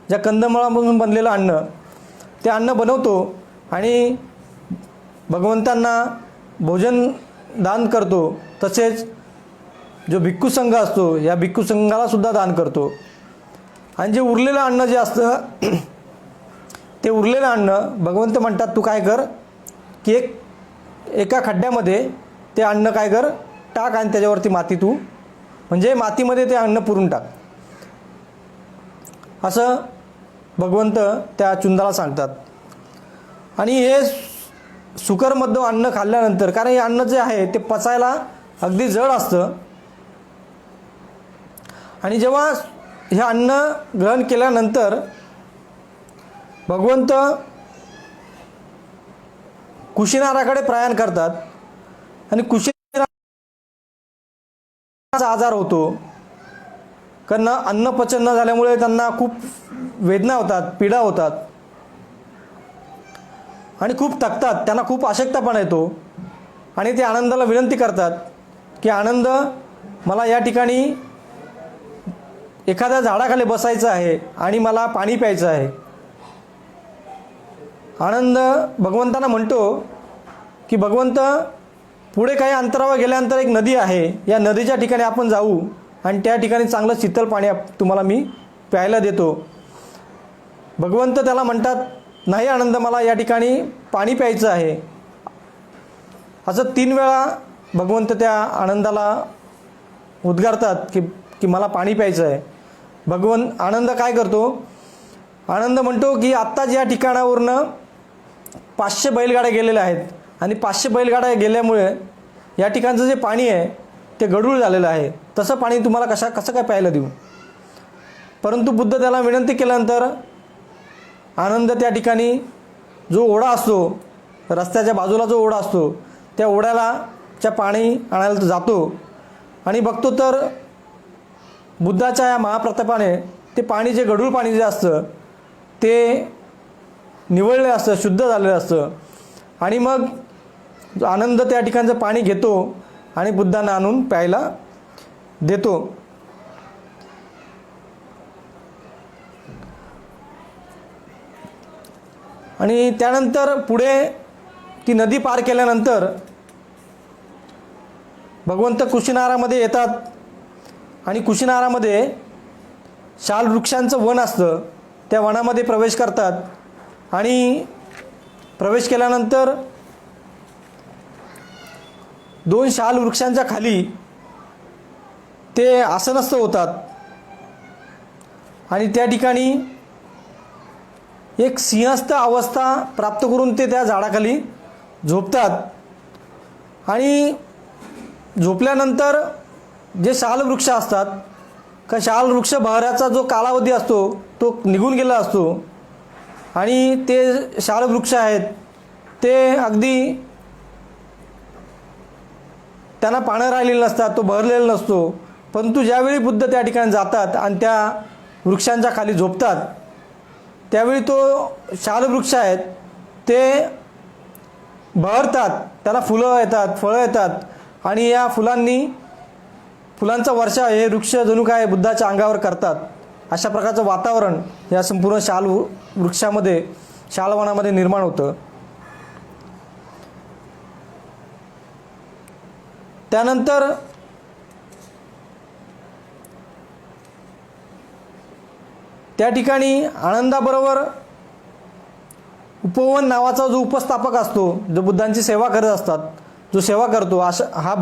A: ज्या कंदमुळापासून बनलेलं अन्न, ते अन्न बनवतो आणि भगवंतांना भोजन दान करतो. तसेच जो भिक्खू संघ असतो या भिक्खू संघाला सुद्धा दान करतो. आणि जे उरलेलं अन्न जे असतं ते उरलेलं अन्न भगवंत म्हणतात तू काय कर की एका खड्ड्यामध्ये ते अन्न काय कर टाक आणि त्याच्यावरती माती तू म्हणजे मातीमध्ये ते अन्न पुरून टाक, असं भगवंत त्या चुंदाला सांगतात. आणि हे सुकरमधलं अन्न खाल्ल्यानंतर, कारण हे अन्न जे आहे ते पचायला अगदी जड असतं, आणि जेव्हा हे अन्न ग्रहण केल्यानंतर भगवंत कुशीनाराकडे प्रयाण करतात. आणि कुशीनाराचा आजार होतो, कारण अन्न पचन न झाल्यामुळे त्यांना खूप वेदना होतात, पीडा होतात आणि खूप थकतात, त्यांना खूप अशक्तपणा येतो. आणि ते आनंदाला विनंती करतात की आनंद, मला या ठिकाणी एखाद्या झाडाखाली बसायचं आहे आणि मला पाणी प्यायचं आहे. आनंद भगवंतांना म्हणतो की भगवंत, पुढे काही अंतरावर गेल्यानंतर एक नदी आहे, या नदीच्या ठिकाणी आपण जाऊ आणि त्या ठिकाणी चांगलं शीतल पाणी तुम्हाला मी प्यायला देतो. भगवंत त्याला म्हणतात, नाही आनंद, मला या ठिकाणी पाणी प्यायचं आहे. असं 3 वेळा भगवंत त्या आनंदाला उद्गारतात की मला पाणी प्यायचं आहे. आनंद काय करतो? आनंद म्हणतो की आत्ताच या ठिकाणावरनं 500 बैलगाड्या गेलेल्या आहेत आणि 500 बैलगाड्या गेल्यामुळे या ठिकाणचं जे पाणी आहे ते गढूळ झालेलं आहे, तसं पाणी तुम्हाला कसं काय प्यायला देऊ. परंतु बुद्ध त्याला विनंती केल्यानंतर आनंद त्या ठिकाणी जो ओढा असतो, रस्त्याच्या बाजूला जो ओढा असतो, त्या ओढ्याला पाणी आणायला जातो आणि बघतो तर बुद्धाच्या या महाप्रतापाने ते पाणी, जे गढूळ पाणी जे असतं ते निवळले असतं, शुद्ध झालेलं असतं. आणि मग आनंद त्या ठिकाणचं पाणी घेतो आणि बुद्धांना आणून प्यायला देतो. आणि त्यानंतर पुढे ती नदी पार केल्यानंतर भगवंत कुशीनारामध्ये येतात आणि कुशीनारामध्ये शाल वृक्षांचं वन असतं, त्या वनामध्ये प्रवेश करतात. आणि प्रवेश केल्यानंतर 2 शाल वृक्षांच्या खाली ते आसनस्थ होतात आणि त्या ठिकाणी एक सिंहस्थ अवस्था प्राप्त करून ते त्या झाडाखाली झोपतात. आणि झोपल्यानंतर जे शालवृक्ष असतात, का शालवृक्ष बहराचा जो कालावधी असतो तो निघून गेला असतो आणि ते शालवृक्ष आहेत ते अगदी त्यांना पानं राहिलेली नसतात, तो बहरलेला नसतो. परंतु ज्यावेळी बुद्ध त्या ठिकाणी जातात आणि त्या वृक्षांच्या खाली झोपतात, त्यावेळी तो शालवृक्ष आहेत ते बहरतात, त्याला फुलं येतात, फळं येतात आणि या फुलांचा वर्षा हे वृक्ष जणू काय बुद्धाच्या अंगावर करतात. अशा प्रकारचं वातावरण या संपूर्ण वृक्षामध्ये, शालवनामध्ये निर्माण होतं. त्यानंतर त्या ठिकाणी आनंदाबरोबर उपवन नावाचा जो उपस्थापक असतो, जो बुद्धांची सेवा करत असतात, जो सेवा करतो, हा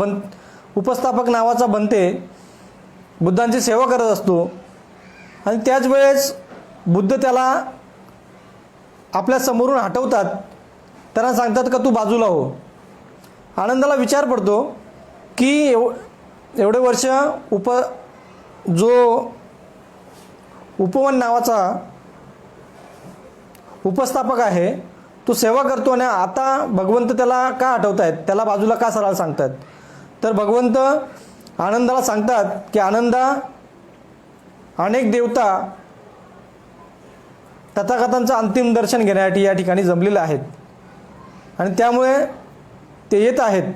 A: उपस्थापक नावाचा बनते बुद्धांची सेवा करत असतो. आणि त्याच वेळेस बुद्ध त्याला आपल्या समोरून हटवतात, त्यांना सांगतात का तू बाजूला हो. आनंदाला विचार पडतो की एवढे वर्ष उपवन नावाचा उपस्थापक आहे, तो सेवा करतो आणि आता भगवंत त्याला का हटवतायत, त्याला बाजूला का सरळ सांगतात. तर भगवंत आनंदाला सांगतात की आनंदा, अनेक देवता तथागतांचं अंतिम दर्शन घेण्यासाठी या ठिकाणी जमलेले आहेत आणि त्यामुळे ते येत आहेत.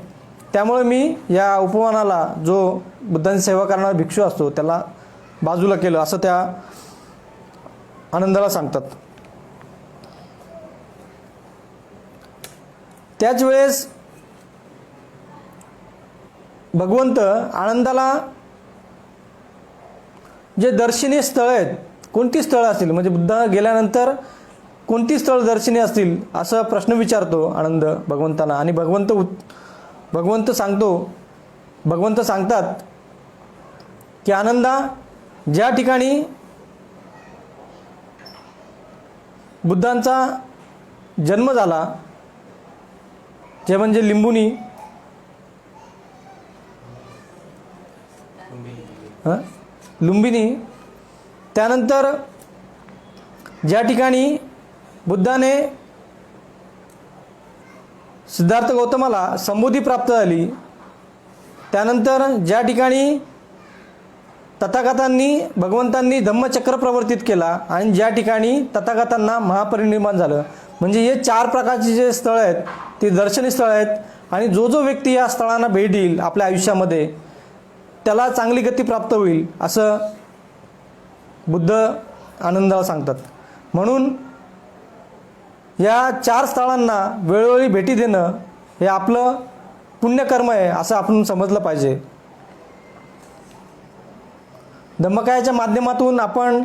A: त्यामुळे मी या उपवनाला, जो बुद्धांची सेवा करणारा भिक्षू असतो, त्याला बाजूला केलं, असं त्या आनंदाला सांगतात. त्याच वेळेस भगवंत आनंदाला जे दर्शनीय स्थळं आहेत, कोणती स्थळं असतील, म्हणजे बुद्ध गेल्यानंतर कोणती स्थळ दर्शनी असतील असं प्रश्न विचारतो आनंद भगवंतांना. आणि भगवंत सांगतात की आनंदा, ज्या ठिकाणी बुद्धांचा जन्म झाला जे म्हणजे लिंबुनी, लुंबिनी, त्यानंतर ज्या ठिकाणी बुद्धाने सिद्धार्थ गौतमाला संबोधी प्राप्त झाली, त्यानंतर ज्या ठिकाणी तथागतांनी भगवंतांनी धम्मचक्र प्रवर्तित केला आणि ज्या ठिकाणी तथागतांना महापरिनिर्वाण झालं, म्हणजे हे 4 प्रकारचे जे स्थळ आहेत ते दर्शनीय स्थळ आहेत. आणि जो व्यक्ती या स्थळांना भेट देईल आपल्या आयुष्यामध्ये त्याला चांगली गती प्राप्त होईल असं बुद्ध आनंदाला सांगतात. म्हणून या 4 स्थळांना वेळोवेळी भेटी देणं हे आपलं पुण्यकर्म आहे असं आपण समजलं पाहिजे. धम्मकायाच्या माध्यमातून आपण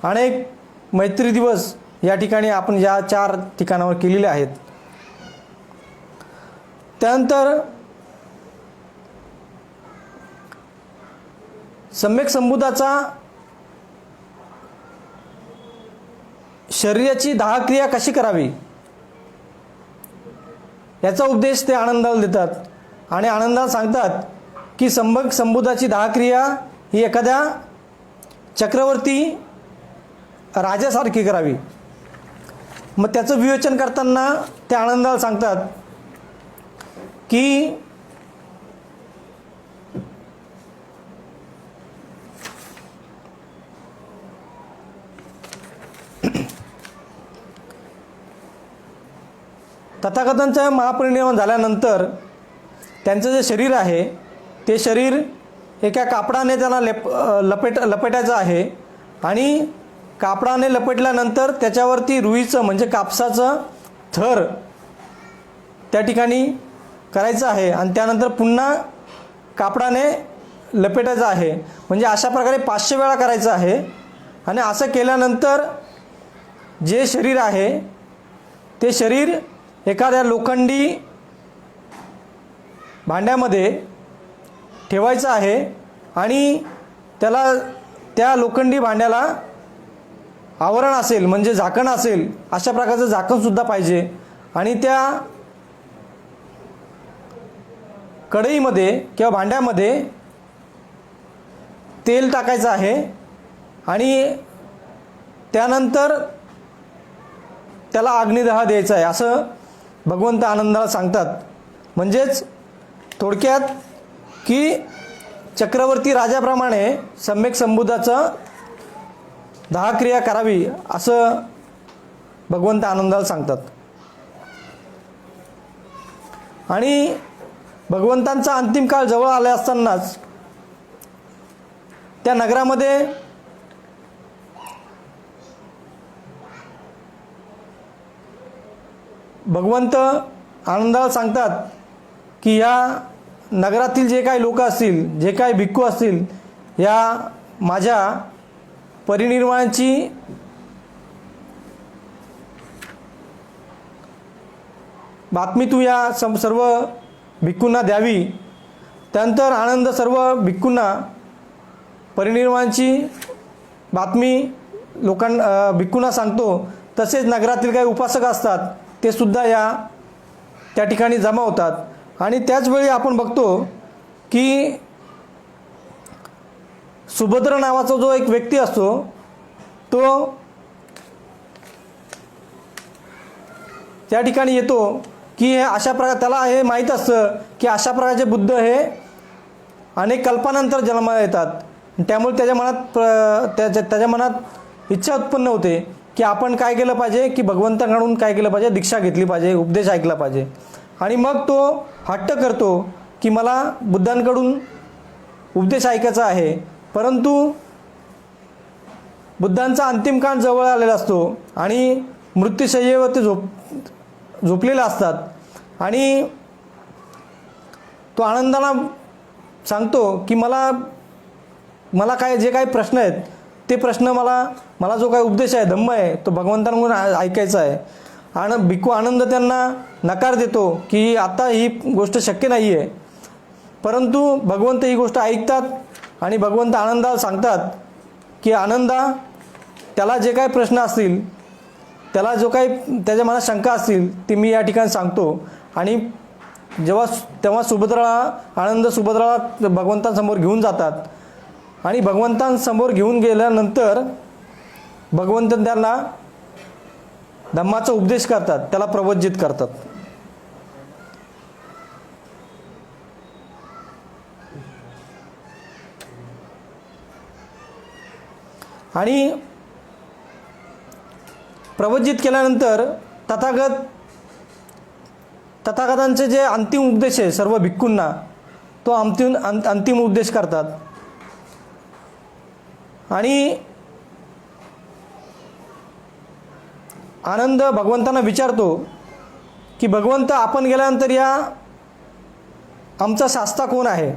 A: अनेक मैत्री दिवस या ठिकाणी आपण या 4 ठिकाणावर केलेले आहेत. त्यानंतर सम्यक संबुधाचा शरीराची 10 क्रिया कशी करावी याचा उपदेश ते आनंदाला देतात. आणि आनंदाला सांगतात की सम्यक संबुधाची 10 क्रिया ही एखाद्या चक्रवर्ती राजासारखी करावी. मग त्याचं विवेचन करताना ते आनंदाला सांगतात की तथागतांचं महापरिनिर्वाण झाल्यानंतर त्यांचं जे शरीर आहे ते शरीर एका कापडाने त्याला लपेटायचं आहे. आणि कापडाने लपेटल्यानंतर त्याच्यावरती रुईचं म्हणजे कापसाचं थर त्या ठिकाणी करायचं आहे आणि त्यानंतर पुन्हा कापडाने लपेटायचं आहे. म्हणजे अशा प्रकारे 500 वेळा करायचं आहे. आणि असं केल्यानंतर जे शरीर आहे ते शरीर एखाद्या लोखंडी भांड्यामध्ये ठेवायचं आहे. आणि त्या लोखंडी भांड्याला आवरण असेल म्हणजे झाकण असेल अशा प्रकारचं झाकणसुद्धा पाहिजे. आणि त्या कढईमध्ये किंवा भांड्यामध्ये तेल टाकायचं आहे. आणि त्यानंतर त्याला अग्निदहा द्यायचा आहे असं भगवंत आनंदाला सांगतात. म्हणजेच थोडक्यात की चक्रवर्ती राजाप्रमाणे सम्यक संबुधाचं 10 क्रिया करावी असं भगवंत आनंदाला सांगतात. आणि भगवंतांचा अंतिम काळ जवळ आला असतानाच त्या नगरामध्ये भगवंत आनंदाला सांगतात की या नगरातील जे काही लोक असतील, जे काही भिक्खू असतील, या माझ्या परिनिर्वाणाची बातमी तू या सर्व भिक्खूंना द्यावी. त्यानंतर आनंद सर्व भिक्खूंना परिनिर्वाणाची बातमी भिक्खूंना सांगतो. तसेच नगरातील काही उपासक असतात ते सुद्धा त्या ठिकाणी जमा होतात. आणि त्याचवेळी आपण बघतो की सुभद्र नावाचा जो एक व्यक्ती असतो तो त्या ठिकाणी येतो की अशा प्रकार त्याला हे माहीत असतं की अशा प्रकारचे बुद्ध हे अनेक कल्पानंतर जन्माला येतात. त्यामुळे त्याच्या मनात इच्छा उत्पन्न होते की आपण काय केलं पाहिजे की भगवंताकडून काय केलं पाहिजे, दीक्षा घेतली पाहिजे, उपदेश ऐकला पाहिजे. आणि मग तो हट्ट करतो की मला बुद्धांकडून उपदेश ऐकायचा आहे. परंतु बुद्धांचा अंतिम काळ जवळ आलेला असतो आणि मृत्यूशय्येवरती झोपलेले असतात. आणि तो आनंदाला सांगतो की मला काय जे काही प्रश्न आहेत ते प्रश्न मला जो काही उपदेश आहे, धम्म आहे, तो भगवंतांकडून ऐकायचा आहे. आणि भिक्खू आनंद त्यांना नकार देतो की आता ही गोष्ट शक्य नाही आहे. परंतु भगवंत ही गोष्ट ऐकतात आणि भगवंत आनंदाला सांगतात की आनंदा, त्याला जे काही प्रश्न असतील, त्याला जो काही त्याच्या मनात शंका असतील ते मी या ठिकाणी सांगतो. आणि तेव्हा आनंद सुभद्राला भगवंतांसमोर घेऊन जातात आणि भगवंतांसमोर घेऊन गेल्यानंतर भगवंत त्यांना धम्माचा उपदेश करतात, त्याला प्रवज्जित करतात. आणि प्रवज्जित केल्यानंतर तथागतांचे जे अंतिम उपदेश आहे सर्व भिक्खूंना, तो अंतिम उपदेश करतात. आणि आनंद भगवंतांना विचारतो की भगवंत, आपण गेल्यानंतर या आमचा शास्ता कोण आहे?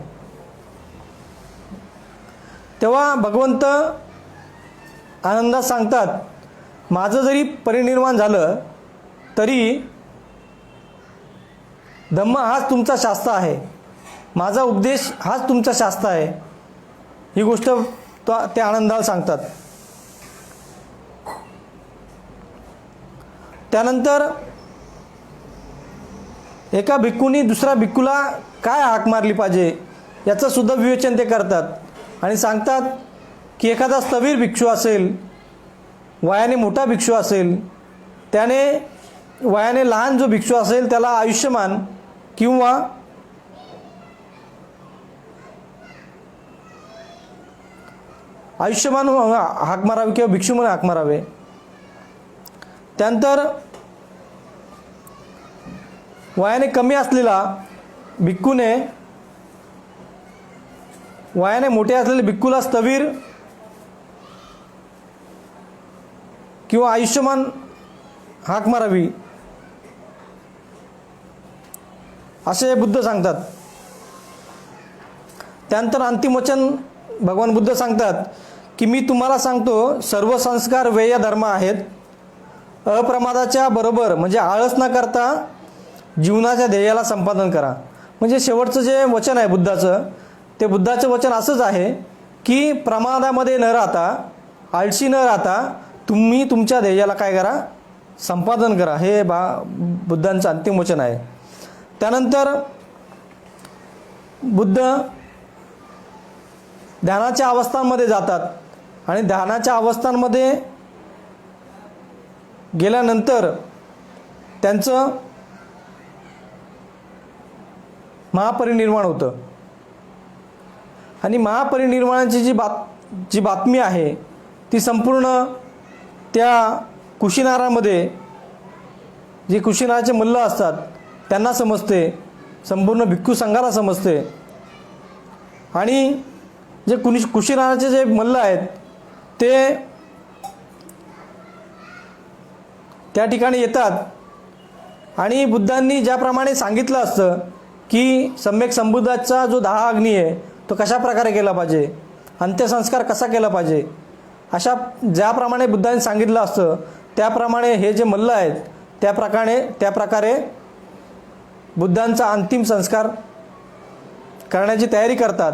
A: तेव्हा भगवंत आनंदात सांगतात, माझं जरी परिनिर्वाण झालं तरी धम्म हाच तुमचा शास्ता आहे, माझा उपदेश हाच तुमचा शास्ता आहे. ही गोष्ट ते आनंदाला सांगतात. त्यानंतर एका भिक्खूंनी दुसऱ्या भिक्खूला काय हाक मारली पाहिजे याचं सुद्धा विवेचन ते करतात आणि सांगतात की एखादा स्थवीर भिक्षू असेल, वयाने मोठा भिक्षू असेल, त्याने वयाने लहान जो भिक्षू असेल त्याला आयुष्यमान किंवा हाक मारावी किंवा भिक्षू म्हणून हाक मारावे. त्यानंतर वयाने कमी असलेला भिक्खूने वयाने मोठे असलेले भिक्खूला स्थवीर किंवा आयुष्यमान हाक मारावी असे बुद्ध सांगतात. त्यानंतर अंतिम वचन भगवान बुद्ध सांगतात की मी तुम्हाला सांगतो, सर्व संस्कार वेय धर्म आहेत. अप्रमादाच्या बरोबर म्हणजे आळस न करता जीवनाच्या ध्येयाला संपादन करा. म्हणजे शेवटचं जे वचन आहे बुद्धाचं, ते बुद्धाचं वचन असंच आहे की प्रमादामध्ये न राहता, आळशी न राहता तुम्ही तुमच्या ध्येयाला काय करा? संपादन करा. हे बुद्धांचं अंतिम वचन आहे. त्यानंतर बुद्ध ध्यानाच्या अवस्थांमध्ये जातात आणि ध्यानाच्या अवस्थांमध्ये गेल्यानंतर त्यांचं महापरिनिर्वाण होतं. आणि महापरिनिर्वाणाची जी बातमी आहे ती संपूर्ण त्या कुशीनारामध्ये, जे कुशीनाराचे मल्ल असतात त्यांना समजते, संपूर्ण भिक्खू संघाला समजते. आणि जे कुशीनाराचे जे मल्ल आहेत ते त्या ठिकाणी येतात आणि बुद्धांनी ज्याप्रमाणे सांगितलं असतं की सम्यक संबुद्धाचा जो 10 अग्नी आहे तो कशा प्रकारे केला पाहिजे, अंत्यसंस्कार कसा केला पाहिजे, अशा ज्याप्रमाणे बुद्धांनी सांगितलं असतं त्याप्रमाणे हे जे मल्ल आहेत त्या प्रकारे बुद्धांचा अंतिम संस्कार करण्याची तयारी करतात.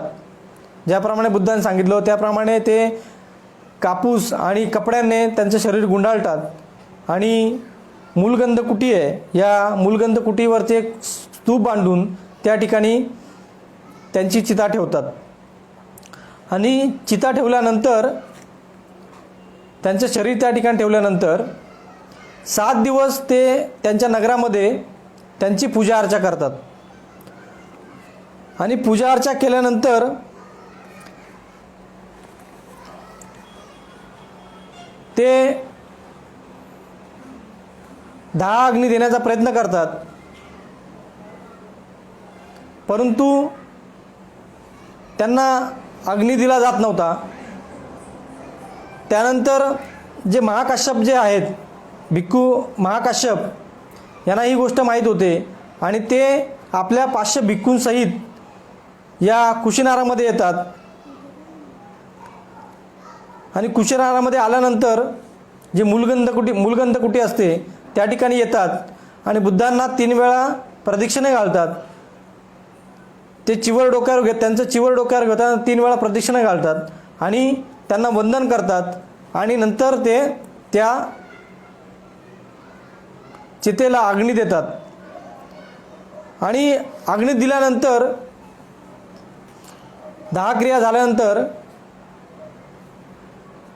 A: ज्याप्रमाणे बुद्धांनी सांगितलं त्याप्रमाणे ते कापूस आणि कपड्याने त्यांचं शरीर गुंडाळतात आणि मूलगंध कुटी आहे, या मूलगंध कुटीवरती एक स्तूप बांधून त्या ठिकाणी त्यांची चिता ठेवतात. आणि चिता ठेवल्यानंतर त्यांचं शरीर त्या ठिकाणी ठेवल्यानंतर 7 दिवस ते त्यांच्या नगरामध्ये त्यांची पूजा अर्चा करतात. आणि पूजा अर्चा केल्यानंतर ते 10 अग्नी देण्याचा प्रयत्न करतात, परंतु त्यांना अग्नी दिला जात नव्हता. त्यानंतर जे महाकाश्यप जे आहेत, भिक्खू महाकाश्यप यांना ही गोष्ट माहीत होते आणि ते आपल्या 500 भिक्खूंसहित या कुशीनारामध्ये येतात आणि कुशेरामध्ये आल्यानंतर जे मूलगंध कुटी असते त्या ठिकाणी येतात आणि बुद्धांना 3 वेळा प्रदक्षिणे घालतात. ते त्यांचं चिवर डोक्यावर घेतात, 3 वेळा प्रदक्षिणे घालतात आणि त्यांना वंदन करतात आणि नंतर ते त्या चितेला अग्नी देतात. आणि अग्नी दिल्यानंतर 10 क्रिया झाल्यानंतर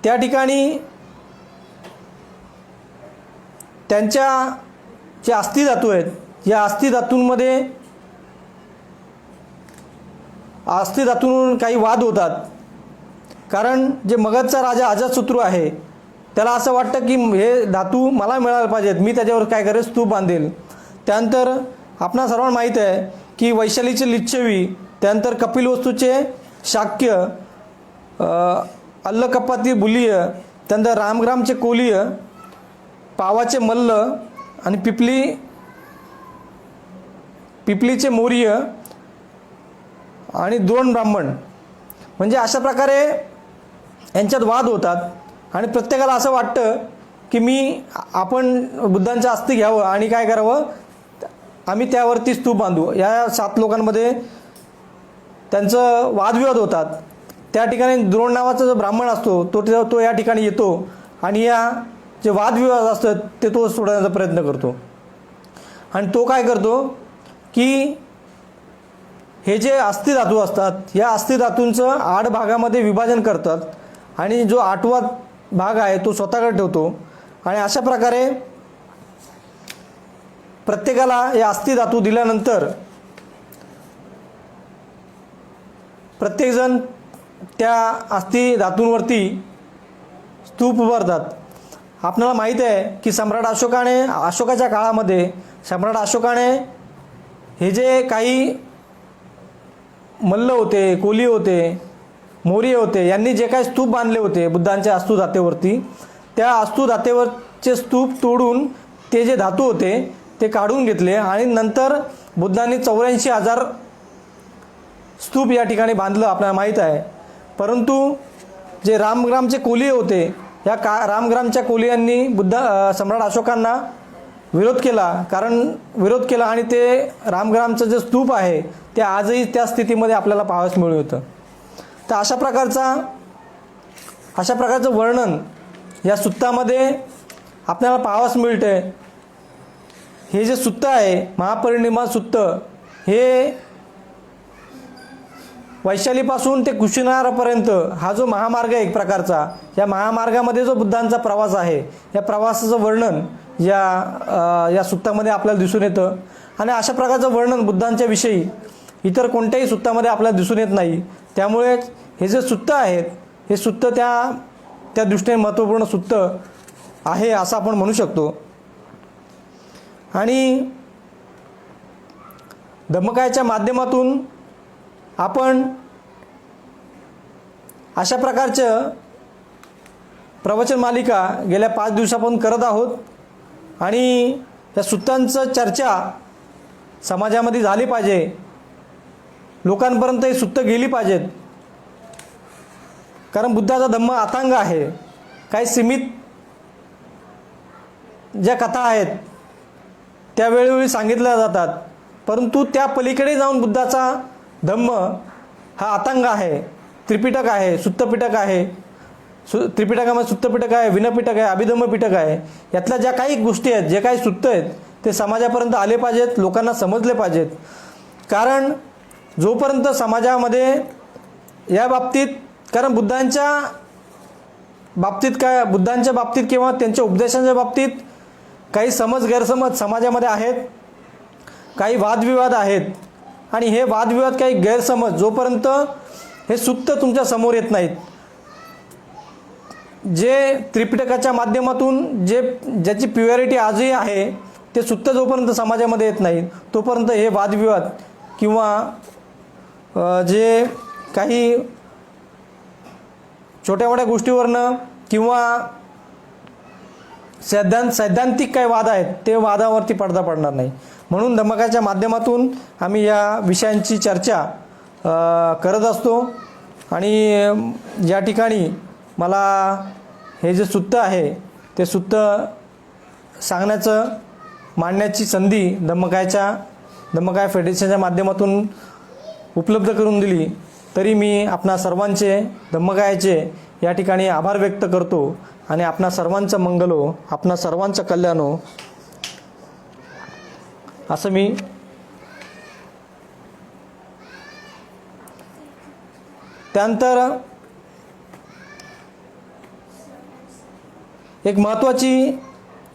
A: त्या ठिकाणी त्यांच्या जे अस्थिधातू आहेत, या अस्थिधातूंवरून काही वाद होतात. कारण जे मगधचा राजा अजातशत्रू आहे त्याला असं वाटतं की हे धातू मला मिळायला पाहिजेत, मी त्याच्यावर काय करेल, स्तूप बांधेल. त्यानंतर आपणा सर्वांना माहीत आहे की वैशालीचे लिच्छवी, त्यानंतर कपिलवस्तूचे शाक्य, अल्लकप्पाती बुलीय, त्यानंतर रामग्रामचे कोलीय, पावाचे मल्ल आणि पिपलीचे मोरीय आणि 2 ब्राह्मण, म्हणजे अशा प्रकारे यांच्यात वाद होतात. आणि प्रत्येकाला असं वाटतं की आपण बुद्धांचं अस्थि घ्यावं आणि काय करावं, आम्ही त्यावरती स्तूप बांधू. या 7 लोकांमध्ये त्यांचं वादविवाद होतात. त्या ठिकाणी द्रोण नावाचा जो ब्राह्मण असतो तो या ठिकाणी येतो आणि या जे वादविवाद असतात तो सोडवण्याचा प्रयत्न करतो. आणि तो काय करतो की हे जे अस्थिधातू असतात या अस्थिधातूंचं 8 भागामध्ये विभाजन करतात आणि जो 8वा भाग आहे तो स्वतःकडे ठेवतो. आणि अशा प्रकारे प्रत्येकाला या अस्थिधातू दिल्यानंतर प्रत्येकजण त्या अस्थिधातूंवरती स्तूप उभारतात. आपल्याला माहीत आहे की अशोकाच्या काळामध्ये सम्राट अशोकाने हे जे काही मल्ल होते, कोली होते, मोरी होते, यांनी जे काही स्तूप बांधले होते बुद्धांच्या अस्तुधातेवरती, त्या अस्तुधातेवरचे स्तूप तोडून ते जे धातू होते ते काढून घेतले आणि नंतर बुद्धांनी 84,000 स्तूप या ठिकाणी बांधलं, आपल्याला माहीत आहे. परंतु जे रामग्रामचे कोली होते, या रामग्रामच्या कोलियांनी सम्राट अशोकांना विरोध केला आणि ते रामग्रामचं जे स्तूप आहे ते आजही त्या स्थितीमध्ये आपल्याला पाहावयास मिळू होतं. तर अशा प्रकारचं वर्णन या सुत्तामध्ये आपल्याला पाहावयास मिळते. हे जे सुत्त आहे, महापरिनिर्वाण सुत्त, हे वैशालीपासून ते कुशीनारापर्यंत हा जो महामार्ग आहे एक प्रकारचा, या महामार्गामध्ये जो बुद्धांचा प्रवास आहे, या प्रवासाचं वर्णन या सुत्तामध्ये आपल्याला दिसून येतं. आणि अशा प्रकारचं वर्णन बुद्धांच्या विषयी इतर कोणत्याही सुत्तामध्ये आपल्याला दिसून येत नाही. त्यामुळे हे जे सुत्त आहेत, हे सुत्त त्या दृष्टीने महत्त्वपूर्ण सुत्त आहे असं आपण म्हणू शकतो. आणि धम्मकायाच्या माध्यमातून आपण अशा प्रकारचं प्रवचन मालिका गेल्या 5 दिवसापासून करत आहोत. आणि या सुत्तांचं चर्चा समाजामध्ये झाली पाहिजे, लोकांपर्यंत ही सुत्त गेली पाहिजेत. कारण बुद्धाचा धम्म अथांग आहे. काही सीमित ज्या कथा आहेत त्या वेळोवेळी सांगितल्या जातात, परंतु त्या पलीकडे जाऊन बुद्धाचा धम्म हा अथांग आहे. त्रिपिटक आहे, सुत्तपिटक आहे. त्रिपिटकामध्ये सुत्तपिटक आहे, विनपिटक आहे, अभिधम्म पिटक आहे. यातल्या ज्या काही गोष्टी आहेत, जे काही सुत्त आहेत ते समाजापर्यंत आले पाहिजेत, लोकांना समजले पाहिजेत. कारण जोपर्यंत समाजामध्ये या बाबतीत, कारण बुद्धांच्या बाबतीत किंवा त्यांच्या उपदेशांच्या बाबतीत काही गैरसमज समाजामध्ये आहेत, काही वादविवाद आहेत. आणि हे वादविवाद, काही गैरसमज जोपर्यंत हे सुत्त तुमच्या समोर येत नाहीत, जे त्रिपिटकाच्या माध्यमातून ज्याची प्युअरिटी आजही आहे ते सुत्त जोपर्यंत समाजामध्ये येत नाही तोपर्यंत हे वादविवाद किंवा जे काही छोट्या मोठ्या गोष्टीवरनं किंवा सैद्धांतिक काही वाद आहेत ते वादावरती पडदा पडणार नाही. म्हणून धम्मकाच्या माध्यमातून आम्ही या विषयांची चर्चा करत असतो. आणि या ठिकाणी मला हे जे सुत्त आहे ते सुत्त सांगण्याचं मांडण्याची संधी धम्मकाया फेडरेशनच्या माध्यमातून उपलब्ध करून दिली, तरी मी आपणा सर्वांचे धम्मकायाचे या ठिकाणी आभार व्यक्त करतो आणि आपणा सर्वांचं मंगलो, आपणा सर्वांचं कल्याणो असं मी त्यानंतर एक महत्त्वाची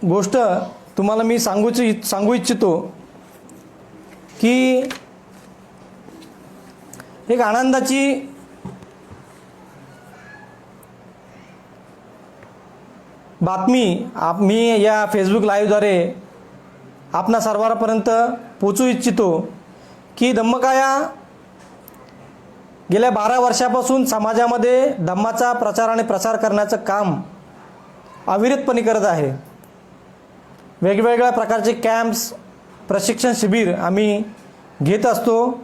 A: गोष्ट तुम्हाला मी सांगू इच्छितो की एक आनंदाची बातमी मी या फेसबुक लाईव्हद्वारे आपणा सर्वांपर्यंत पोचवू इच्छितो की धम्मकाया गेल्या 12 वर्षापासून समाजामध्ये धम्माचा प्रचार आणि प्रसार करण्याचं काम अविरतपणे करत आहे। वेगवेगळ्या प्रकारचे कॅम्प्स, प्रशिक्षण शिबिर आम्ही घेत असतो,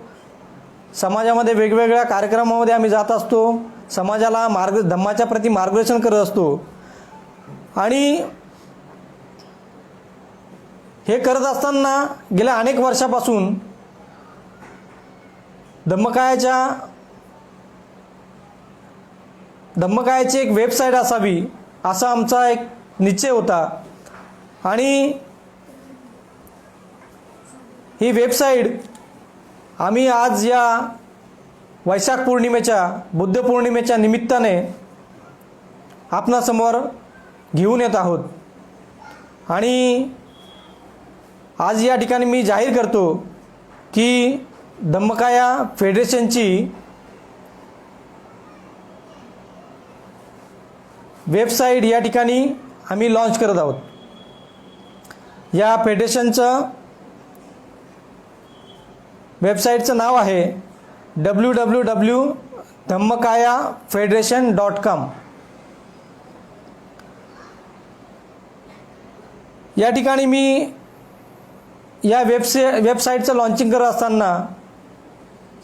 A: समाजामध्ये वेगवेगळ्या कार्यक्रमामध्ये आम्ही जात असतो, समाजाला धम्माच्या प्रति मार्गदर्शन करत असतो आणि हे करत असताना गेल्या अनेक वर्षापासून धम्मकायाची एक वेबसाईट असावी असा आमचा एक निश्चय होता आणि ही वेबसाईट आम्ही आज या वैशाख पौर्णिमेच्या बुद्ध पौर्णिमेच्या निमित्ताने आपणासमोर घेऊन येत आहोत आणि आज या ठिकाणी मी जाहीर करतो की धम्मकाया फेडरेशनची वेबसाईट या ठिकाणी आम्ही लॉन्च करत आहोत। या फेडरेशनचं वेबसाईटचं नाव आहे www.dhammakayaFederation.com। या ठिकाणी मी या वेबसाईटचं लॉन्चिंग करत असताना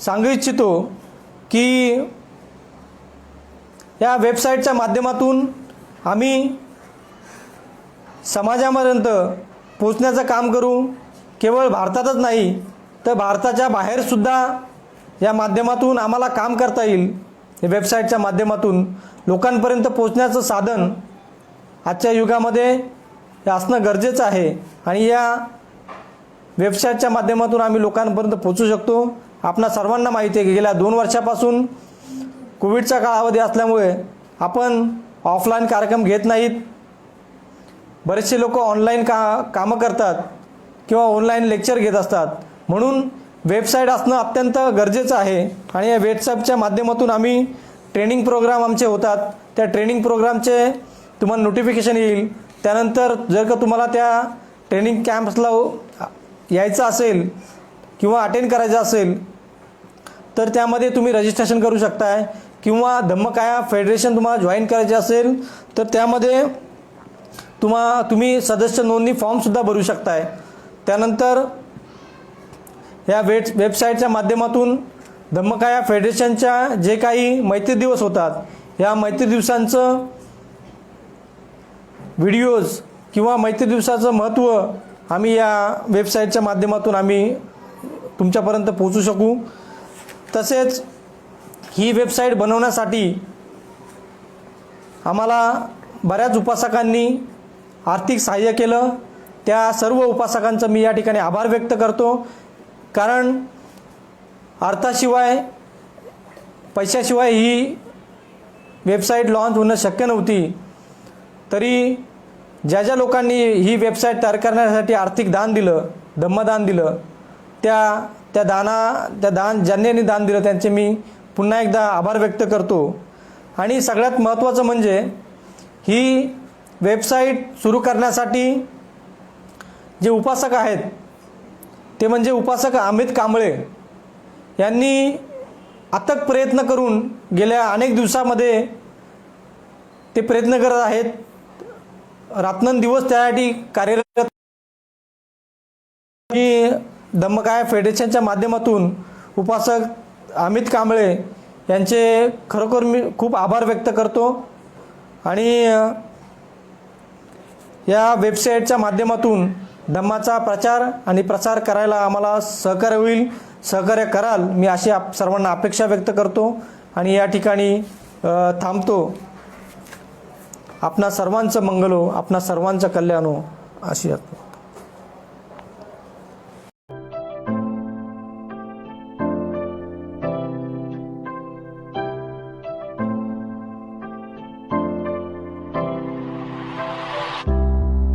A: सांगू इच्छितो की या वेबसाईटच्या माध्यमातून आम्ही समाजापर्यंत पोचण्याचं काम करू। केवळ भारतातच नाही तर भारताच्या बाहेरसुद्धा या माध्यमातून आम्हाला काम करता येईल। या वेबसाईटच्या माध्यमातून लोकांपर्यंत पोचण्याचं साधन आजच्या युगामध्ये असणं गरजेचं आहे आणि या वेबसाईटच्या माध्यमातून आम्ही लोकांपर्यंत पोचू शकतो। आपणा सर्वांना माहिती आहे की गेल्या 2 वर्षापासून कोविडचा कालावधी असल्यामुळे आपण ऑफलाईन कार्यक्रम घेत नाहीत। बरेचसे लोक ऑनलाईन कामं करतात किंवा ऑनलाईन लेक्चर घेत असतात, म्हणून वेबसाईट असणं अत्यंत गरजेचं आहे आणि या वेबसाईटच्या माध्यमातून आम्ही ट्रेनिंग प्रोग्राम आमचे होतात। त्या ट्रेनिंग प्रोग्रामचे तुम्हाला नोटिफिकेशन येईल। त्यानंतर जर का तुम्हाला त्या ट्रेनिंग कॅम्प्सला यायचं असेल किंवा अटेंड करायचं असेल तर त्यामध्ये तुम्ही रजिस्ट्रेशन करू शकताय किंवा धम्मकाया फेडरेशन तुम्हाला जॉईन करायचे असेल तर त्यामध्ये तुम्ही सदस्य नोंदणी फॉर्मसुद्धा भरू शकताय। त्यानंतर या वेबसाईटच्या माध्यमातून धम्मकाया फेडरेशनच्या जे काही मैत्री दिवस होतात या मैत्री दिवसांचं व्हिडिओज किंवा मैत्री दिवसाचं महत्त्व आम्ही या वेबसाईटच्या माध्यमातून आम्ही तुमच्यापर्यंत पोहोचू शकू। तसेच ही वेबसाईट बनवण्यासाठी आम्हाला बऱ्याच उपासकांनी आर्थिक सहाय्य केलं। त्या सर्व उपासकांचं मी या ठिकाणी आभार व्यक्त करतो, कारण अर्थाशिवाय पैशाशिवाय ही वेबसाईट लॉन्च होणं शक्य नव्हती। तरी ज्या लोकांनी ही वेबसाईट तयार करण्यासाठी आर्थिक दान दिलं, धम्मदान दिलं, ज्यांनी दान दिलं त्यांचे मी पुन्हा एकदा आभार व्यक्त करतो। आणि सगळ्यात महत्त्वाचं म्हणजे ही वेबसाईट सुरू करण्यासाठी जे उपासक आहेत ते म्हणजे उपासक अमित कांबळे यांनी अथक प्रयत्न करून गेल्या अनेक दिवसामध्ये ते प्रयत्न करत आहेत, रात्रंदिवस त्यासाठी कार्यरत। मी धम्मकाया फेडरेशनच्या माध्यमातून उपासक अमित कांबळे यांचे खरोखर मी खूप आभार व्यक्त करतो आणि या वेबसाईटच्या माध्यमातून धम्माचा प्रचार आणि प्रसार करायला आम्हाला सहकार्य होईल, सहकार्य कराल मी अशी सर्वांना अपेक्षा व्यक्त करतो आणि या ठिकाणी थांबतो. आपणा सर्वांचं मंगल हो, आपणा सर्वांचं कल्याण हो अशी